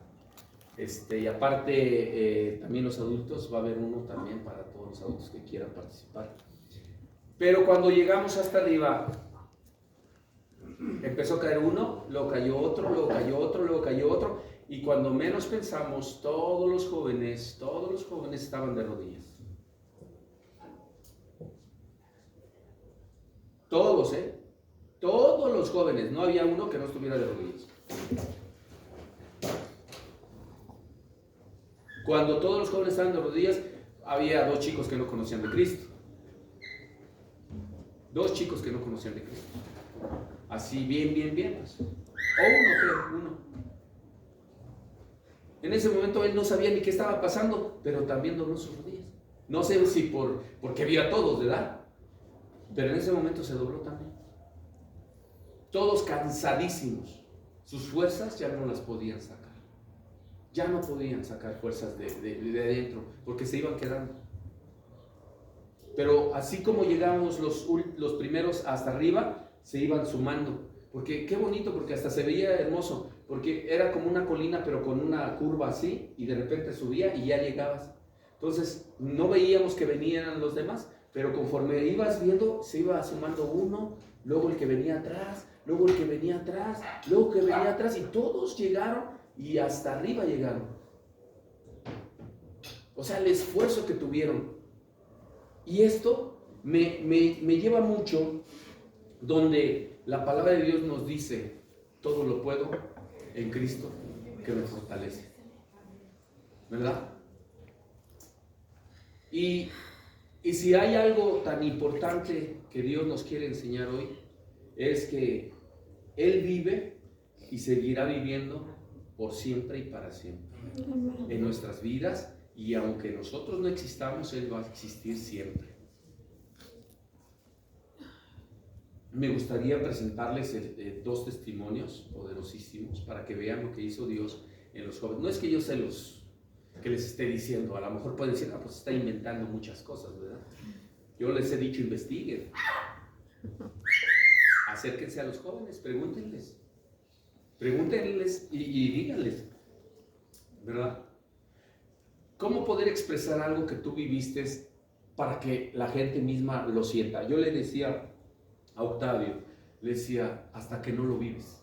Y aparte también los adultos, va a haber uno también para todos los adultos que quieran participar. Pero cuando llegamos hasta arriba, empezó a caer uno, luego cayó otro, luego cayó otro, luego cayó otro, y cuando menos pensamos, todos los jóvenes estaban de rodillas. Todos, todos los jóvenes, no había uno que no estuviera de rodillas. Cuando todos los jóvenes estaban de rodillas, había 2 chicos que no conocían de Cristo. 2 chicos que no conocían de Cristo. Así bien, pues. O uno. En ese momento él no sabía ni qué estaba pasando, pero también dobló sus rodillas. No sé si porque vio a todos, ¿verdad? Pero en ese momento se dobló también. Todos cansadísimos. Sus fuerzas ya no las podían sacar. Ya no podían sacar fuerzas de adentro, porque se iban quedando. Pero así como llegamos los primeros hasta arriba, se iban sumando. Porque qué bonito, porque hasta se veía hermoso. Porque era como una colina, pero con una curva así, y de repente subía y ya llegabas. Entonces, no veíamos que venían los demás, pero conforme ibas viendo, se iba sumando uno, luego el que venía atrás, luego el que venía atrás, luego el que venía atrás, y todos llegaron y hasta arriba llegaron. O sea, el esfuerzo que tuvieron. Y esto me lleva mucho donde la palabra de Dios nos dice, todo lo puedo en Cristo que me fortalece. ¿Verdad? Y si hay algo tan importante que Dios nos quiere enseñar hoy, es que Él vive y seguirá viviendo por siempre y para siempre en nuestras vidas, y aunque nosotros no existamos, Él va a existir siempre. Me gustaría presentarles 2 testimonios poderosísimos para que vean lo que hizo Dios en los jóvenes. No es que yo que les esté diciendo, a lo mejor pueden decir, pues está inventando muchas cosas, ¿verdad? Yo les he dicho, investiguen. acérquense a los jóvenes, pregúntenles y díganles, ¿verdad? ¿Cómo poder expresar algo que tú viviste para que la gente misma lo sienta? Yo le decía a Octavio, le decía, hasta que no lo vives.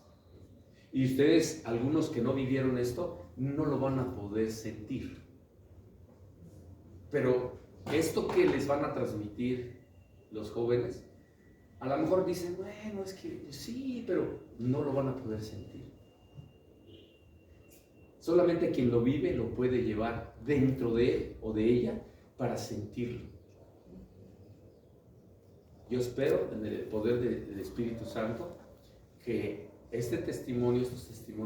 Y ustedes, algunos que no vivieron esto, no lo van a poder sentir. Pero esto que les van a transmitir los jóvenes, a lo mejor dicen, bueno, es que sí, pero no lo van a poder sentir. Solamente quien lo vive lo puede llevar dentro de él o de ella para sentirlo. Yo espero en el poder del Espíritu Santo que estos testimonios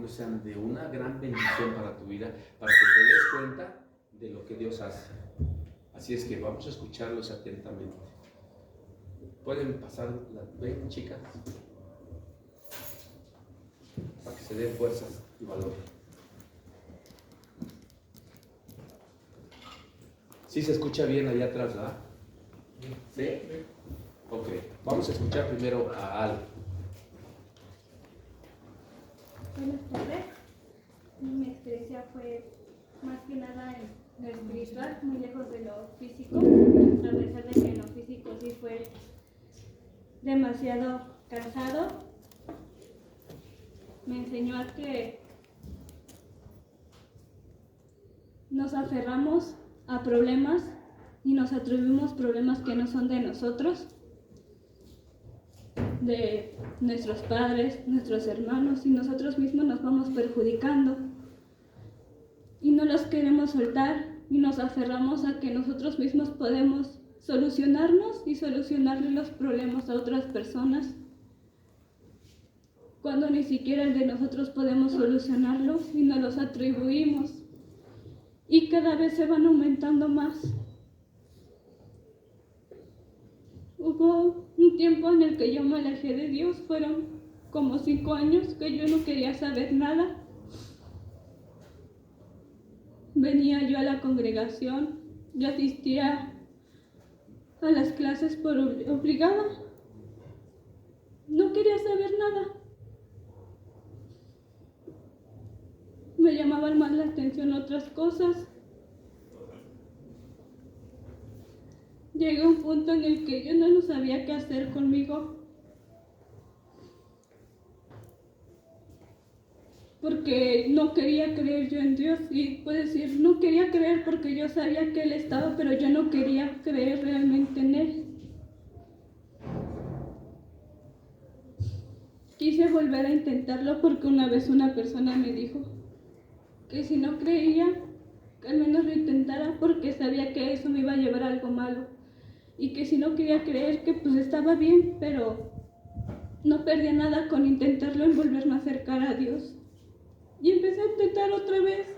sean de una gran bendición para tu vida, para que te des cuenta de lo que Dios hace. Así es que vamos a escucharlos atentamente. Pueden pasar, ven chicas, para que se den fuerzas y valor. ¿Sí se escucha bien allá atrás, verdad? ¿Sí? Ok, vamos a escuchar primero a Al. Buenas tardes. Mi experiencia fue más que nada en lo espiritual, muy lejos de lo físico, a pesar de que en lo físico sí fue demasiado cansado. Me enseñó a que nos aferramos a problemas y nos atribuimos problemas que no son de nosotros, de nuestros padres, nuestros hermanos, y nosotros mismos nos vamos perjudicando y no los queremos soltar y nos aferramos a que nosotros mismos podemos solucionarnos y solucionarle los problemas a otras personas, cuando ni siquiera el de nosotros podemos solucionarlos y nos los atribuimos y cada vez se van aumentando más. Hubo un tiempo en el que yo me alejé de Dios, fueron como 5 años que yo no quería saber nada. Venía yo a la congregación, yo asistía a las clases por obligada. No quería saber nada. Me llamaban más la atención otras cosas. Llegué a un punto en el que yo no sabía qué hacer conmigo, porque no quería creer yo en Dios. Y puedo decir, no quería creer porque yo sabía que Él estaba, pero yo no quería creer realmente en Él. Quise volver a intentarlo porque una vez una persona me dijo que si no creía, que al menos lo intentara, porque sabía que eso me iba a llevar a algo malo. Y que si no quería creer, que pues estaba bien, pero no perdía nada con intentarlo en volverme a acercar a Dios. Y empecé a intentar otra vez.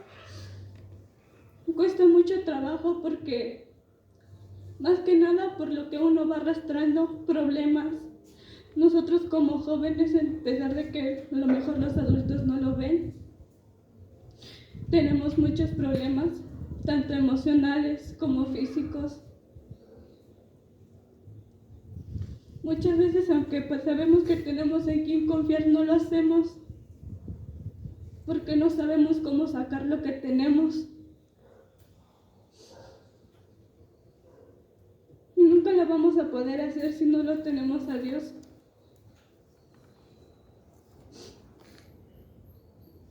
Cuesta mucho trabajo porque, más que nada por lo que uno va arrastrando, problemas. Nosotros como jóvenes, a pesar de que a lo mejor los adultos no lo ven, tenemos muchos problemas, tanto emocionales como físicos. Muchas veces, aunque pues sabemos que tenemos en quién confiar, no lo hacemos porque no sabemos cómo sacar lo que tenemos. Y nunca lo vamos a poder hacer si no lo tenemos a Dios.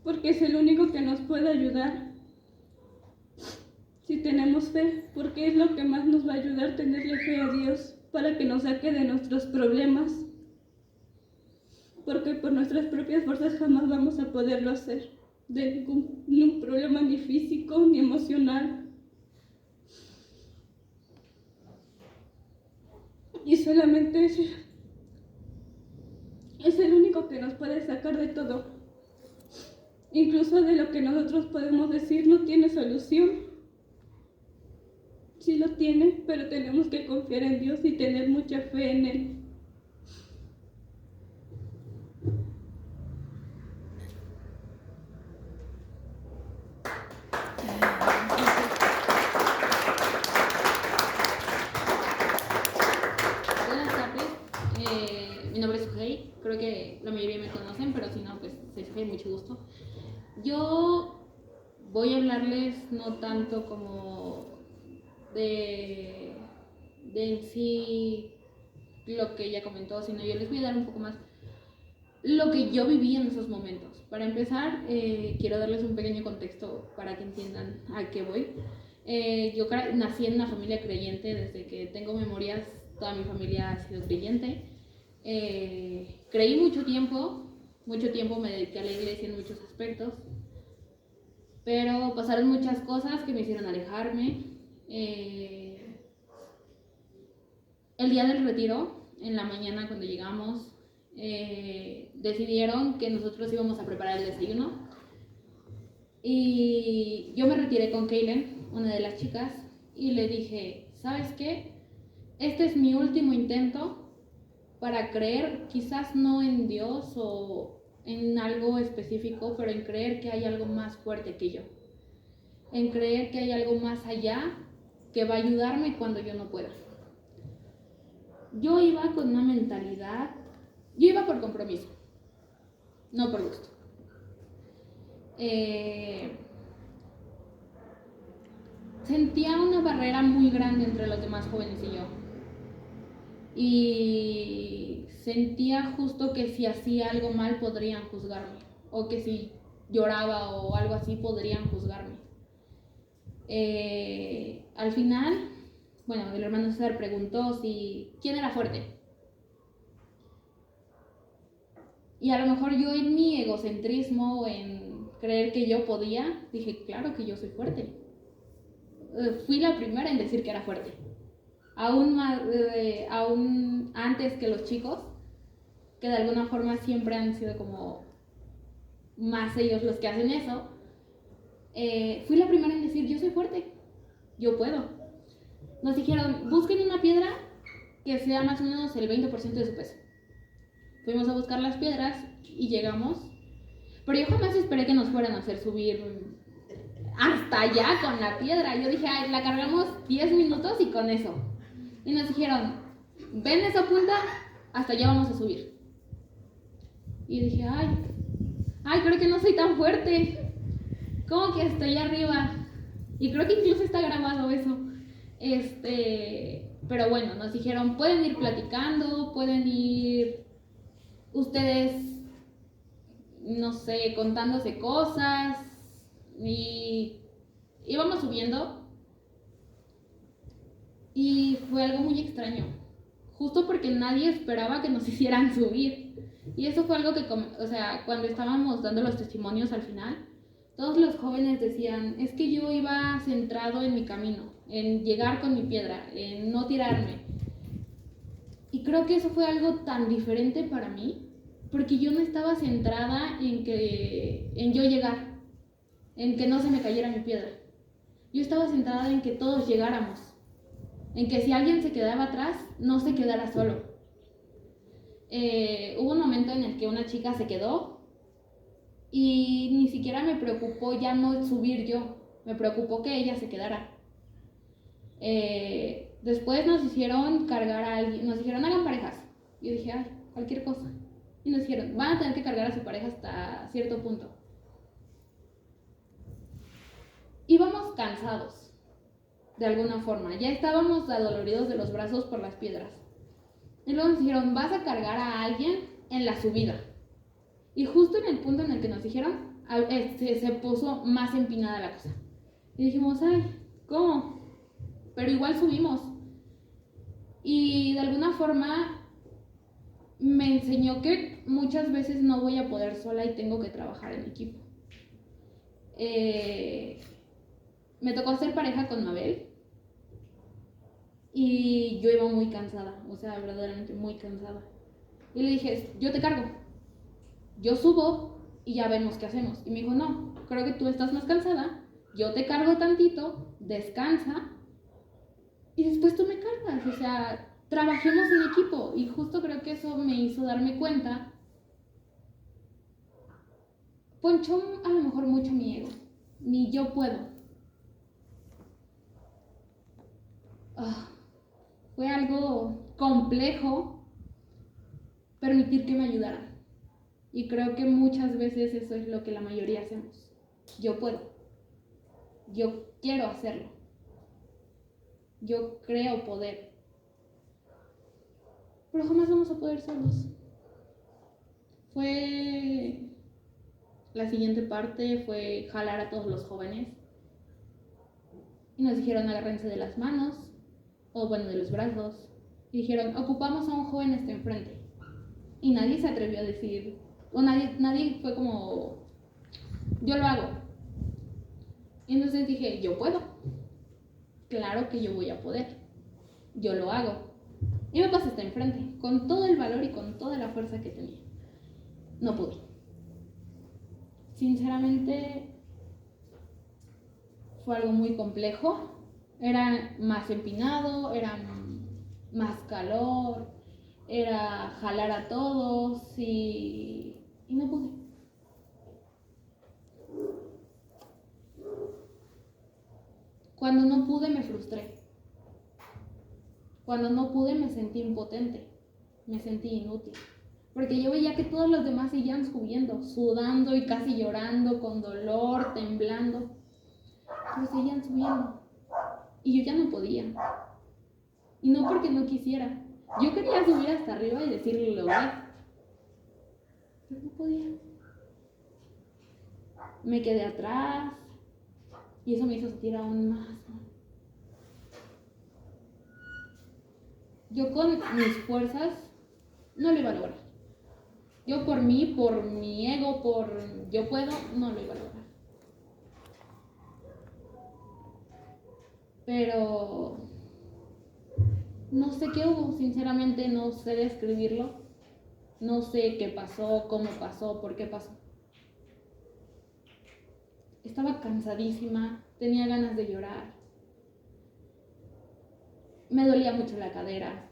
Porque es el único que nos puede ayudar si tenemos fe, porque es lo que más nos va a ayudar, tenerle fe a Dios para que nos saque de nuestros problemas, porque por nuestras propias fuerzas jamás vamos a poderlo hacer, de ningún problema ni físico ni emocional. Y solamente es el único que nos puede sacar de todo, incluso de lo que nosotros podemos decir no tiene solución. Sí lo tiene, pero tenemos que confiar en Dios y tener mucha fe en Él. Buenas tardes, mi nombre es Ujei. creo que la mayoría me conocen, pero si no, pues soy Sofía, mucho gusto. Yo voy a hablarles no tanto como de en sí lo que ella comentó, sino yo les voy a dar un poco más lo que yo viví en esos momentos. Para empezar, quiero darles un pequeño contexto para que entiendan a qué voy. Yo nací en una familia creyente, desde que tengo memorias, toda mi familia ha sido creyente. Creí mucho tiempo me dediqué a la iglesia en muchos aspectos, pero pasaron muchas cosas que me hicieron alejarme. El día del retiro, en la mañana cuando llegamos, decidieron que nosotros íbamos a preparar el desayuno y yo me retiré con Kaylen, una de las chicas, y le dije, ¿sabes qué? Este es mi último intento para creer, quizás no en Dios o en algo específico, pero en creer que hay algo más fuerte que yo, en creer que hay algo más allá que va a ayudarme cuando yo no pueda. Yo iba con una mentalidad, yo iba por compromiso, no por gusto. Sentía una barrera muy grande entre los demás jóvenes y yo. Y sentía justo que si hacía algo mal podrían juzgarme, o que si lloraba o algo así podrían juzgarme. Al final, bueno, el hermano César preguntó quién era fuerte. Y a lo mejor yo en mi egocentrismo, en creer que yo podía, dije, claro que yo soy fuerte. Fui la primera en decir que era fuerte. Aún antes que los chicos, que de alguna forma siempre han sido como más ellos los que hacen eso, fui la primera en decir, yo soy fuerte, yo puedo. Nos dijeron, busquen una piedra que sea más o menos el 20% de su peso. Fuimos a buscar las piedras y llegamos, pero yo jamás esperé que nos fueran a hacer subir hasta allá con la piedra. Yo dije, ay, la cargamos 10 minutos y con eso. Y nos dijeron, ven esa punta, hasta allá vamos a subir. Y dije, ay, creo que no soy tan fuerte. ¿Cómo que hasta allá arriba? Y creo que incluso está grabado eso. Pero bueno, nos dijeron, pueden ir platicando, pueden ir ustedes, no sé, contándose cosas. Y íbamos subiendo. Y fue algo muy extraño, justo porque nadie esperaba que nos hicieran subir. Y eso fue algo que, cuando estábamos dando los testimonios al final, todos los jóvenes decían, es que yo iba centrado en mi camino, en llegar con mi piedra, en no tirarme. Y creo que eso fue algo tan diferente para mí, porque yo no estaba centrada en yo llegar, en que no se me cayera mi piedra. Yo estaba centrada en que todos llegáramos, en que si alguien se quedaba atrás, no se quedara solo. Hubo un momento en el que una chica se quedó y ni siquiera me preocupó ya no subir yo, me preocupó que ella se quedara. Después nos hicieron cargar a alguien, nos dijeron hagan parejas. Yo dije, ay, cualquier cosa. Y nos dijeron, van a tener que cargar a su pareja hasta cierto punto. Íbamos cansados, de alguna forma, ya estábamos adoloridos de los brazos por las piedras. Y luego nos dijeron, vas a cargar a alguien en la subida. Y justo en el punto en el que nos dijeron, se puso más empinada la cosa. Y dijimos, ay, ¿cómo? Pero igual subimos. Y de alguna forma me enseñó que muchas veces no voy a poder sola y tengo que trabajar en equipo. Me tocó hacer pareja con Mabel. Y yo iba muy cansada, verdaderamente muy cansada. Y le dije, yo te cargo, yo subo y ya vemos qué hacemos. Y me dijo, no, creo que tú estás más cansada, yo te cargo tantito, descansa y después tú me cargas. Trabajemos en equipo. Y justo creo que eso me hizo darme cuenta. Ponchó a lo mejor mucho mi ego, mi yo puedo. Fue algo complejo, permitir que me ayudaran. Y creo que muchas veces eso es lo que la mayoría hacemos. Yo puedo. Yo quiero hacerlo. Yo creo poder. Pero jamás vamos a poder solos. La siguiente parte fue jalar a todos los jóvenes. Y nos dijeron agárrense de las manos, o bueno, de los brazos. Y dijeron, ocupamos a un joven enfrente. Y nadie se atrevió a decir, o nadie fue como, yo lo hago. Y entonces dije, yo puedo. Claro que yo voy a poder. Yo lo hago. Y me pasé hasta enfrente, con todo el valor y con toda la fuerza que tenía. No pude. Sinceramente, fue algo muy complejo. Era más empinado, era más calor, era jalar a todos y no pude. Cuando no pude me frustré. Cuando no pude me sentí impotente, me sentí inútil. Porque yo veía que todos los demás seguían subiendo, sudando y casi llorando, con dolor, temblando. Pero seguían subiendo. Y yo ya no podía. Y no porque no quisiera. Yo quería subir hasta arriba y decirle lo logré. Pero no podía. Me quedé atrás. Y eso me hizo sentir aún más. Yo con mis fuerzas no lo iba a lograr. Yo por mí, por mi ego, por yo puedo, no lo iba a lograr. Pero no sé qué hubo, sinceramente no sé describirlo. No sé qué pasó, cómo pasó, por qué pasó. Estaba cansadísima, tenía ganas de llorar. Me dolía mucho la cadera,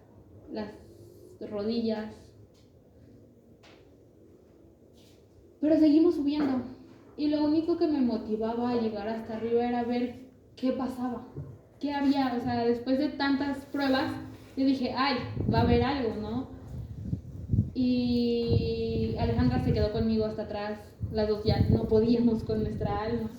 las rodillas. Pero seguimos subiendo. Y lo único que me motivaba a llegar hasta arriba era ver qué pasaba. ¿Qué había? O sea, después de tantas pruebas, yo dije, ay, va a haber algo, ¿no? Y Alejandra se quedó conmigo hasta atrás. Las dos ya no podíamos con nuestra alma.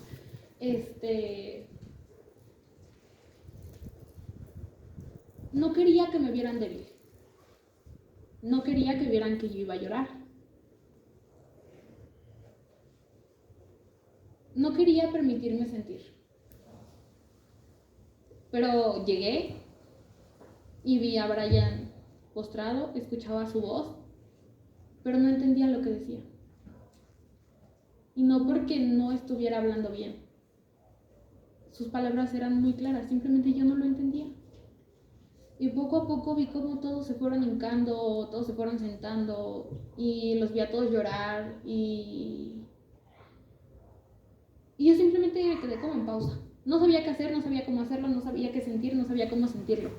No quería que me vieran débil. No quería que vieran que yo iba a llorar. No quería permitirme sentir. Pero llegué y vi a Brian postrado, escuchaba su voz, pero no entendía lo que decía. Y no porque no estuviera hablando bien. Sus palabras eran muy claras, simplemente yo no lo entendía. Y poco a poco vi cómo todos se fueron hincando, todos se fueron sentando y los vi a todos llorar y yo simplemente me quedé como en pausa. No sabía qué hacer, no sabía cómo hacerlo, no sabía qué sentir, no sabía cómo sentirlo.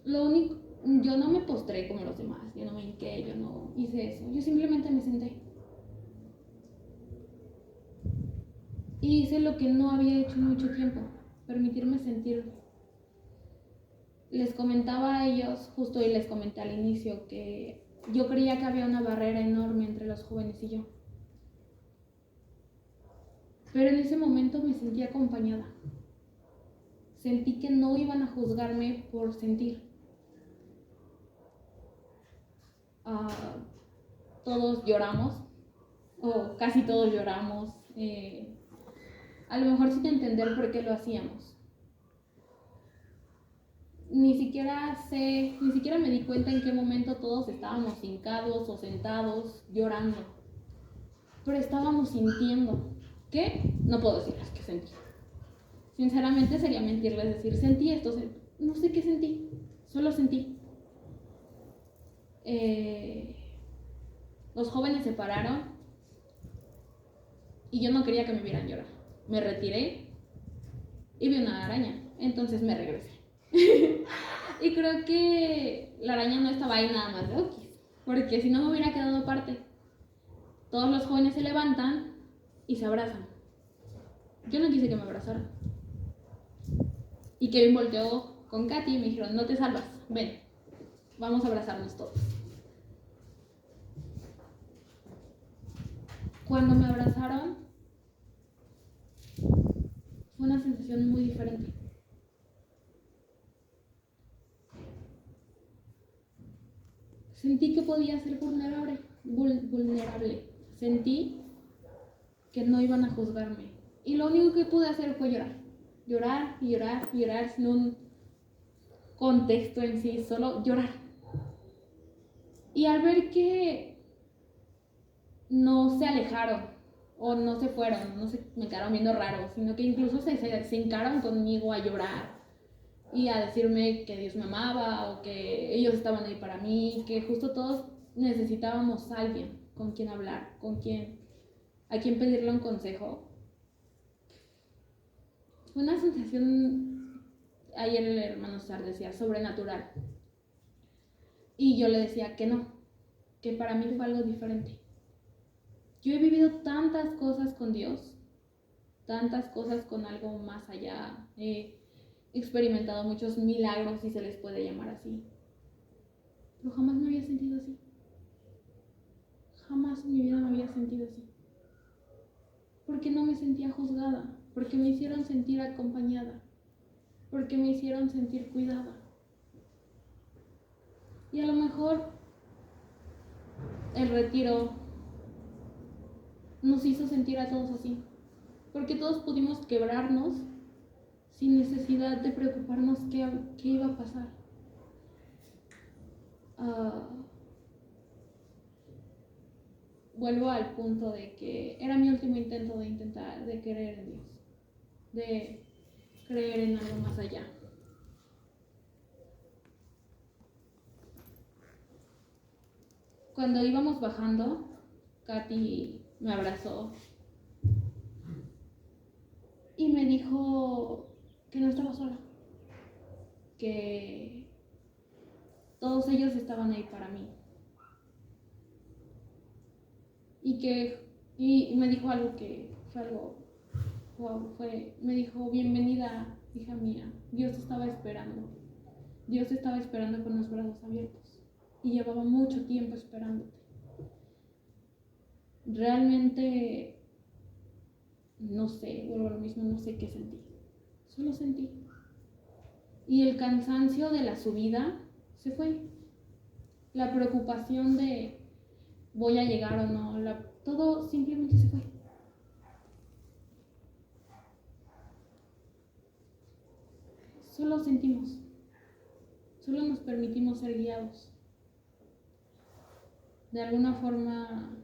Lo único, yo no me postré como los demás, yo no me hinqué, yo no hice eso, yo simplemente me senté. Y hice lo que no había hecho en mucho tiempo, permitirme sentirlo. Les comentaba a ellos, justo y les comenté al inicio, que yo creía que había una barrera enorme entre los jóvenes y yo. Pero en ese momento me sentí acompañada. Sentí que no iban a juzgarme por sentir. Todos lloramos, o casi todos lloramos. A lo mejor sin entender por qué lo hacíamos. Ni siquiera me di cuenta en qué momento todos estábamos hincados o sentados llorando. Pero estábamos sintiendo. ¿Qué? No puedo decirles qué sentí. Sinceramente sería mentirles decir, sentí esto. No sé qué sentí, solo sentí. Los jóvenes se pararon y yo no quería que me vieran llorar. Me retiré y vi una araña, entonces me regresé. Y creo que la araña no estaba ahí nada más de okis, porque si no me hubiera quedado aparte. Todos los jóvenes se levantan y se abrazan. Yo no quise que me abrazaran. Y Kevin volteó con Katy y me dijeron, no te salvas, ven, vamos a abrazarnos todos. Cuando me abrazaron, fue una sensación muy diferente. Sentí que podía ser vulnerable. Sentí que no iban a juzgarme. Y lo único que pude hacer fue llorar. Llorar y llorar y llorar sin un contexto en sí, solo llorar. Y al ver que no se alejaron o no se fueron, no se me quedaron viendo raro, sino que incluso se hincaron conmigo a llorar y a decirme que Dios me amaba o que ellos estaban ahí para mí, que justo todos necesitábamos a alguien con quien hablar, a quien pedirle un consejo. Fue una sensación, ayer el hermano Sar decía, sobrenatural. Y yo le decía que no, que para mí fue algo diferente. Yo he vivido tantas cosas con Dios, tantas cosas con algo más allá. He experimentado muchos milagros, si se les puede llamar así. Pero jamás me había sentido así. Jamás en mi vida me había sentido así. Porque no me sentía juzgada, porque me hicieron sentir acompañada, porque me hicieron sentir cuidada. Y a lo mejor el retiro nos hizo sentir a todos así, porque todos pudimos quebrarnos sin necesidad de preocuparnos qué iba a pasar. Vuelvo al punto de que era mi último intento de creer en Dios, de creer en algo más allá. Cuando íbamos bajando, Katy me abrazó y me dijo que no estaba sola, que todos ellos estaban ahí para mí. Y me dijo algo que fue algo, wow, me dijo, bienvenida, hija mía, Dios te estaba esperando. Dios te estaba esperando con los brazos abiertos y llevaba mucho tiempo esperándote. Realmente, no sé, vuelvo a lo mismo, no sé qué sentí. Solo sentí. Y el cansancio de la subida se fue. La preocupación de voy a llegar o no, todo simplemente se fue. Solo sentimos. Solo nos permitimos ser guiados. De alguna forma,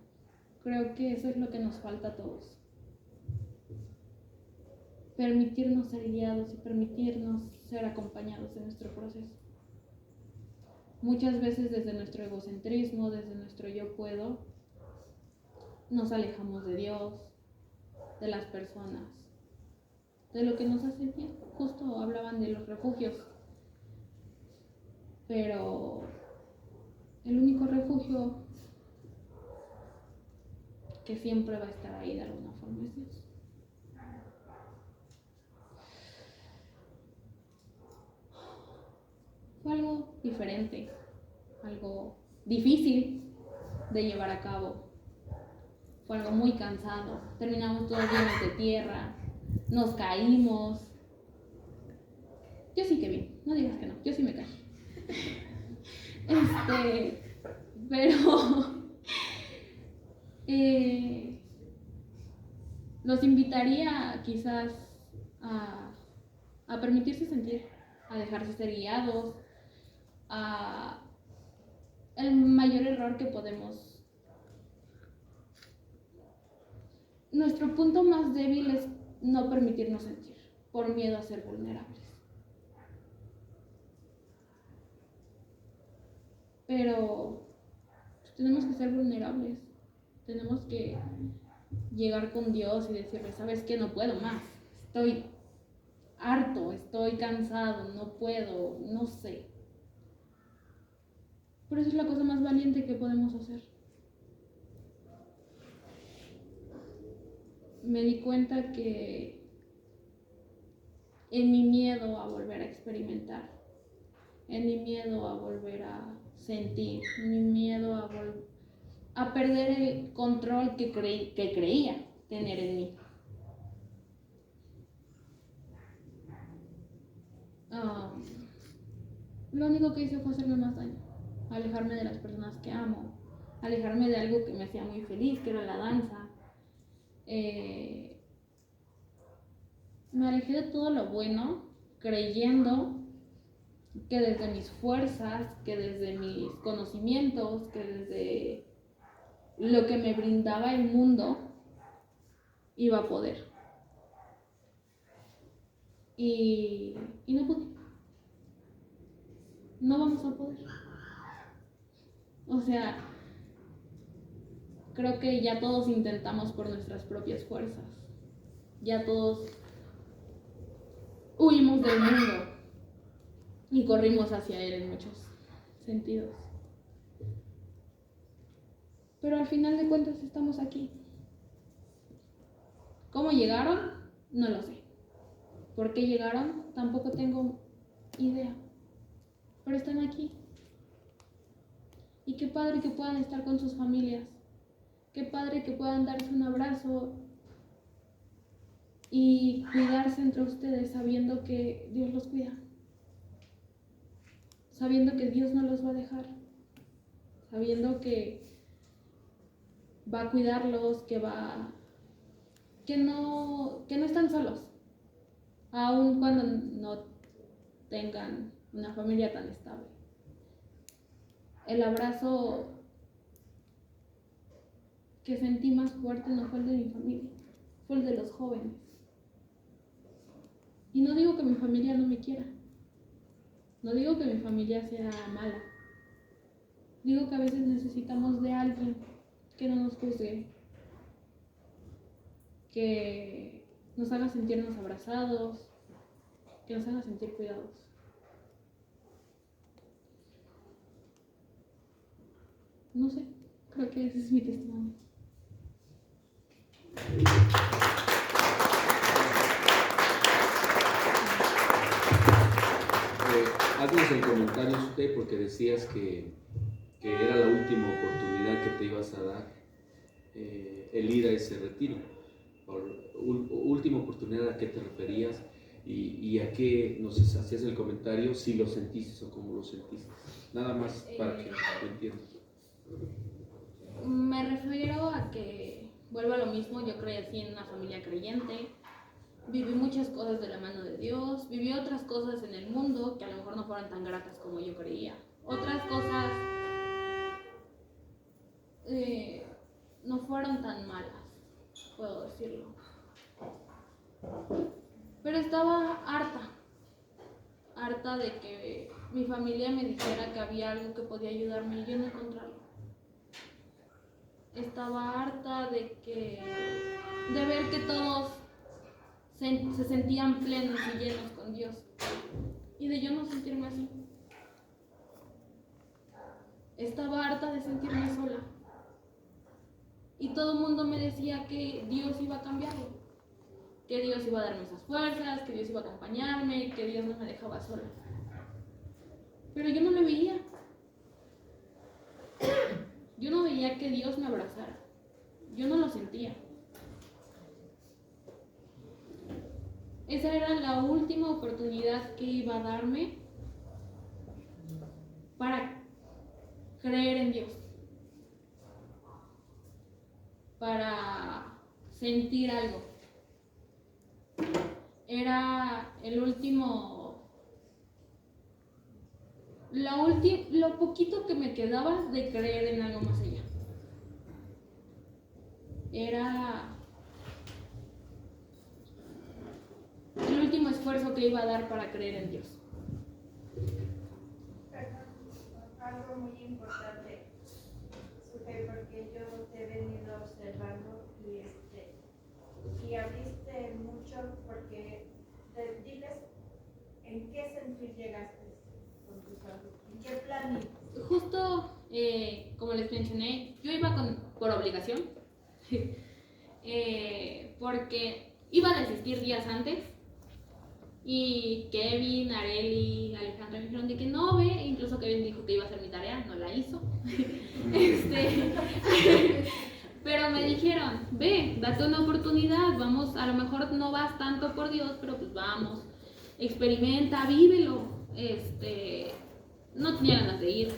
creo que eso es lo que nos falta a todos. Permitirnos ser guiados y permitirnos ser acompañados en nuestro proceso. Muchas veces desde nuestro egocentrismo, desde nuestro yo puedo, nos alejamos de Dios, de las personas, de lo que nos hace bien. Justo hablaban de los refugios, pero el único refugio que siempre va a estar ahí de alguna forma es Dios. Fue algo diferente, algo difícil de llevar a cabo. Fue algo muy cansado. Terminamos todos llenos de tierra, nos caímos. Yo sí que vi, no digas que no, yo sí me caí. Pero los invitaría quizás a permitirse sentir, a dejarse ser guiados, el mayor error que podemos. Nuestro punto más débil es no permitirnos sentir, por miedo a ser vulnerables. Pero tenemos que ser vulnerables, tenemos que llegar con Dios y decirle, ¿sabes qué? No puedo más, estoy harto, estoy cansado, no puedo, no sé. Pero eso es la cosa más valiente que podemos hacer. Me di cuenta que en mi miedo a volver a experimentar en mi miedo a volver a sentir, en mi miedo a perder el control que creía tener en mí. Lo único que hice fue hacerme más daño, alejarme de las personas que amo, alejarme de algo que me hacía muy feliz, que era la danza. Me alejé de todo lo bueno, creyendo que desde mis fuerzas, que desde mis conocimientos, que desde lo que me brindaba el mundo, iba a poder. Y no pude. No vamos a poder. O sea, creo que ya todos intentamos por nuestras propias fuerzas. Ya todos huimos del mundo y corrimos hacia él en muchos sentidos. Pero al final de cuentas estamos aquí. ¿Cómo llegaron? No lo sé. ¿Por qué llegaron? Tampoco tengo idea. Pero están aquí. Y qué padre que puedan estar con sus familias. Qué padre que puedan darse un abrazo y cuidarse entre ustedes sabiendo que Dios los cuida. Sabiendo que Dios no los va a dejar. Sabiendo que va a cuidarlos, que no están solos. Aun cuando no tengan una familia tan estable. El abrazo que sentí más fuerte no fue el de mi familia, fue el de los jóvenes. Y no digo que mi familia no me quiera, no digo que mi familia sea mala, digo que a veces necesitamos de alguien que no nos juzgue, que nos haga sentirnos abrazados, que nos haga sentir cuidados. No sé, creo que ese es mi testimonio. Haznos el comentario usted porque decías que era la última oportunidad que te ibas a dar el ir a ese retiro. Última oportunidad, ¿a qué te referías? Y a qué nos hacías el comentario, si lo sentiste o cómo lo sentiste. Nada más para que lo entiendas. Me refiero a que vuelvo a lo mismo, yo crecí en una familia creyente, viví muchas cosas de la mano de Dios, viví otras cosas en el mundo que a lo mejor no fueron tan gratas como yo creía. Otras cosas no fueron tan malas, puedo decirlo. Pero estaba harta de que mi familia me dijera que había algo que podía ayudarme y yo no encontrarlo. Estaba harta de ver que todos se sentían plenos y llenos con Dios y de yo no sentirme así. Estaba harta de sentirme sola y todo el mundo me decía que Dios iba a cambiarlo, que Dios iba a darme esas fuerzas, que Dios iba a acompañarme, que Dios no me dejaba sola. Pero yo no me veía. Yo no veía que Dios me abrazara. Yo no lo sentía. Esa era la última oportunidad que iba a darme para creer en Dios. Para sentir algo. Era el último... Lo poquito que me quedaba de creer en algo más allá. Era el último esfuerzo que iba a dar para creer en Dios. Perdón, algo muy importante, Sujei, porque yo te he venido observando y abriste mucho porque diles en qué sentir llegaste con tu salud, en qué plan. Justo como les mencioné, yo iba por obligación, porque iba a desistir días antes, Y Kevin, Areli, Alejandra me dijeron de que no, ve, incluso Kevin dijo que iba a hacer mi tarea, no la hizo. Pero me dijeron, ve, date una oportunidad, vamos, a lo mejor no vas tanto por Dios, pero pues vamos, experimenta, vívelo. No tenía ganas de ir.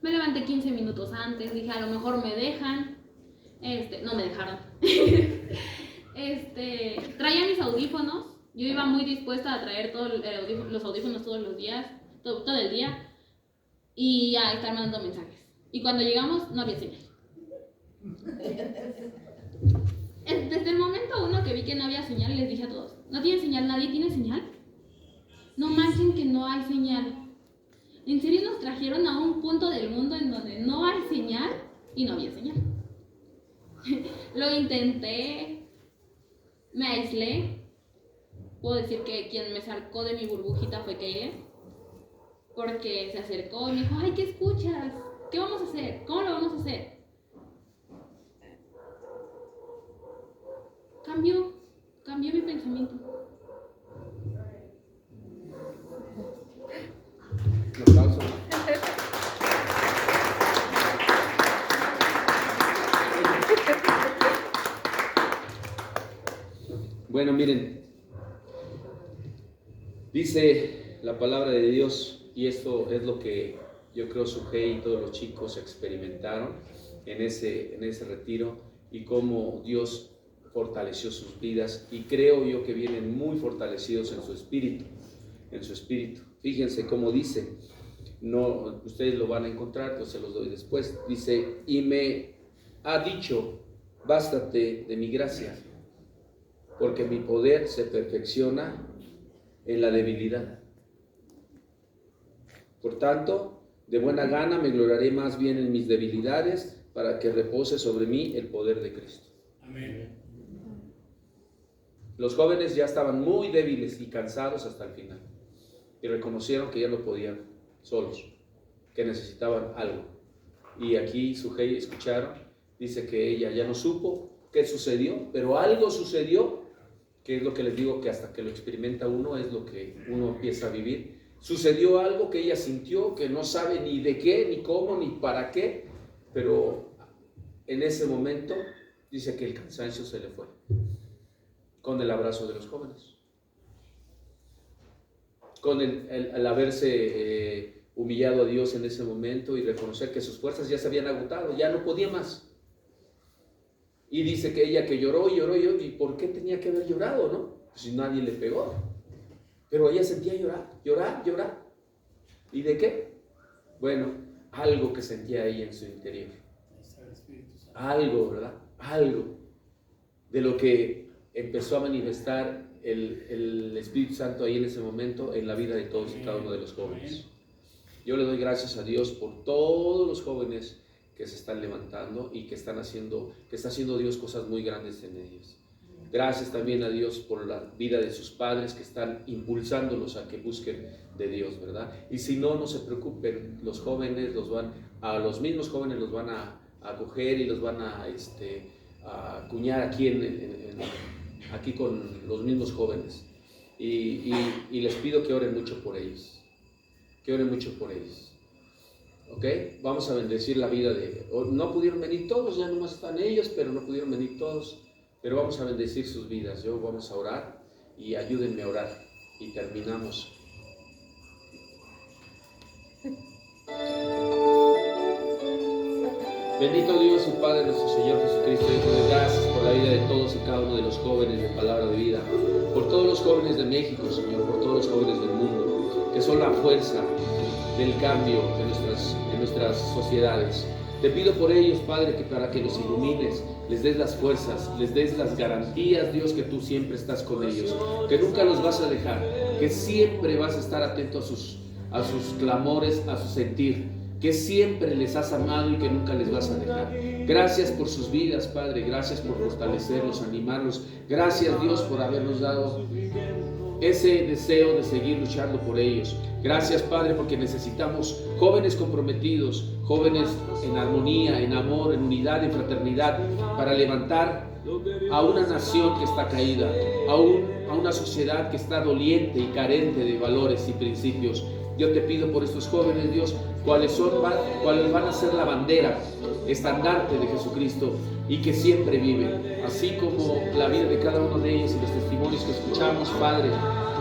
Me levanté 15 minutos antes, dije, a lo mejor me dejan. No me dejaron. Traía mis audífonos. Yo iba muy dispuesta a traer los audífonos todos los días, todo el día, y a estar mandando mensajes. Y cuando llegamos, no había señal. Desde el momento uno que vi que no había señal, les dije a todos, ¿no tiene señal? ¿Nadie tiene señal? No manchen que no hay señal. En serio nos trajeron a un punto del mundo en donde no hay señal y no había señal. Lo intenté, me aislé. Puedo decir que quien me sacó de mi burbujita fue Keile, porque se acercó y me dijo, ay, ¿qué escuchas? ¿Qué vamos a hacer? ¿Cómo lo vamos a hacer? Cambió mi pensamiento. Un aplauso. Bueno, miren, dice la palabra de Dios, y esto es lo que yo creo Sujei y todos los chicos experimentaron en ese retiro, y cómo Dios fortaleció sus vidas, y creo yo que vienen muy fortalecidos en su espíritu. Fíjense cómo dice, no, ustedes lo van a encontrar, yo se los doy después. Dice, y me ha dicho, bástate de mi gracia, porque mi poder se perfecciona en la debilidad. Por tanto, de buena gana me gloriaré más bien en mis debilidades, para que repose sobre mí el poder de Cristo. Amén. Los jóvenes ya estaban muy débiles y cansados hasta el final, y reconocieron que ya no podían solos, que necesitaban algo. Y aquí Sujei escucharon, dice que ella ya no supo qué sucedió, pero algo sucedió, que es lo que les digo, que hasta que lo experimenta uno es lo que uno empieza a vivir. Sucedió algo que ella sintió, que no sabe ni de qué, ni cómo, ni para qué, pero en ese momento dice que el cansancio se le fue con el abrazo de los jóvenes, con el haberse humillado a Dios en ese momento y reconocer que sus fuerzas ya se habían agotado, ya no podía más. Y dice que ella que lloró, ¿y por qué tenía que haber llorado, no? Pues si nadie le pegó. Pero ella sentía llorar. ¿Y de qué? Bueno, algo que sentía ella en su interior. Algo, ¿verdad? Algo de lo que empezó a manifestar el Espíritu Santo ahí en ese momento en la vida de todos y cada uno de los jóvenes. Yo le doy gracias a Dios por todos los jóvenes que se están levantando y que está haciendo Dios cosas muy grandes en ellos. Gracias también a Dios por la vida de sus padres que están impulsándolos a que busquen de Dios, ¿verdad? Y si no, no se preocupen, los mismos jóvenes los van a acoger y los van a acuñar aquí aquí con los mismos jóvenes. Y les pido que oren mucho por ellos. ¿Ok? Vamos a bendecir la vida no pudieron venir todos, ya nomás están ellos, pero no pudieron venir todos. Pero vamos a bendecir sus vidas. Vamos a orar y ayúdenme a orar. Y terminamos. Bendito Dios y Padre nuestro Señor Jesucristo, yo te doy gracias por la vida de todos y cada uno de los jóvenes de Palabra de Vida, por todos los jóvenes de México, Señor, por todos los jóvenes del mundo, que son la fuerza del cambio de nuestras sociedades. Te pido por ellos, Padre, que para que los ilumines, les des las fuerzas, les des las garantías, Dios, que tú siempre estás con ellos, que nunca los vas a dejar, que siempre vas a estar atento a sus clamores, a su sentir, que siempre les has amado y que nunca les vas a dejar. Gracias por sus vidas, Padre, gracias por fortalecerlos, animarlos. Gracias, Dios, por habernos dado ese deseo de seguir luchando por ellos. Gracias, Padre, porque necesitamos jóvenes comprometidos, jóvenes en armonía, en amor, en unidad, en fraternidad, para levantar a una nación que está caída, a a una sociedad que está doliente y carente de valores y principios. Yo te pido por estos jóvenes, Dios, cuáles van a ser la bandera, estandarte de Jesucristo y que siempre viven, así como la vida de cada uno de ellos y los testimonios que escuchamos, Padre,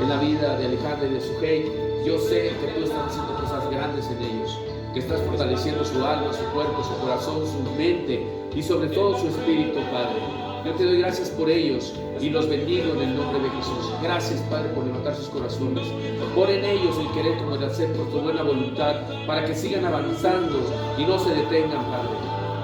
en la vida de Alejandra y de Sujei. Yo sé que tú estás haciendo cosas grandes en ellos, que estás fortaleciendo su alma, su cuerpo, su corazón, su mente y sobre todo su espíritu, Padre. Yo te doy gracias por ellos y los bendigo en el nombre de Jesús. Gracias, Padre, por levantar sus corazones. Pon en ellos el querer como el hacer por tu buena voluntad, para que sigan avanzando y no se detengan, Padre.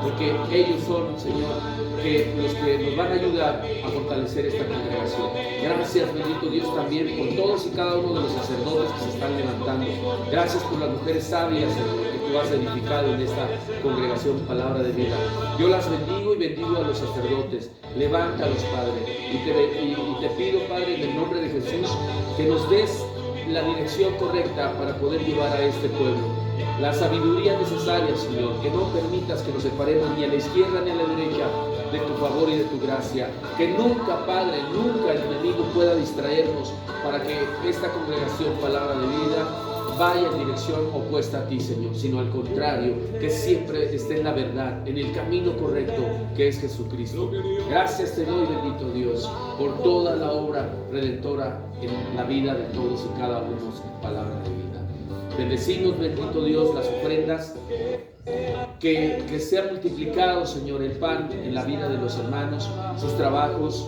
Porque ellos son, Señor, los que nos van a ayudar a fortalecer esta congregación. Gracias, bendito Dios, también por todos y cada uno de los sacerdotes que se están levantando. Gracias por las mujeres sabias, Señor, que tú has edificado en esta congregación Palabra de Vida. Yo las bendigo y bendigo a los sacerdotes. Levántalos, Padre, y te pido, Padre, en el nombre de Jesús, que nos des la dirección correcta para poder llevar a este pueblo la sabiduría necesaria, Señor, que no permitas que nos separemos ni a la izquierda ni a la derecha de tu favor y de tu gracia, que nunca, Padre, nunca el enemigo pueda distraernos para que esta congregación Palabra de Vida vaya en dirección opuesta a ti, Señor, sino al contrario, que siempre esté en la verdad, en el camino correcto que es Jesucristo. Gracias te doy, bendito Dios, por toda la obra redentora en la vida de todos y cada uno en Palabra de Vida. Bendecimos, bendito Dios, las ofrendas, que sea multiplicado, Señor, el pan en la vida de los hermanos, sus trabajos,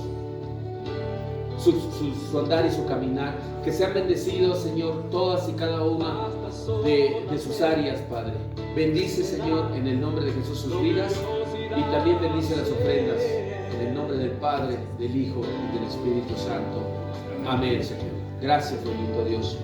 su andar y su caminar, que sean bendecidos, Señor, todas y cada una de sus áreas, Padre. Bendice, Señor, en el nombre de Jesús sus vidas y también bendice las ofrendas en el nombre del Padre, del Hijo y del Espíritu Santo. Amén, Señor. Gracias, bendito Dios.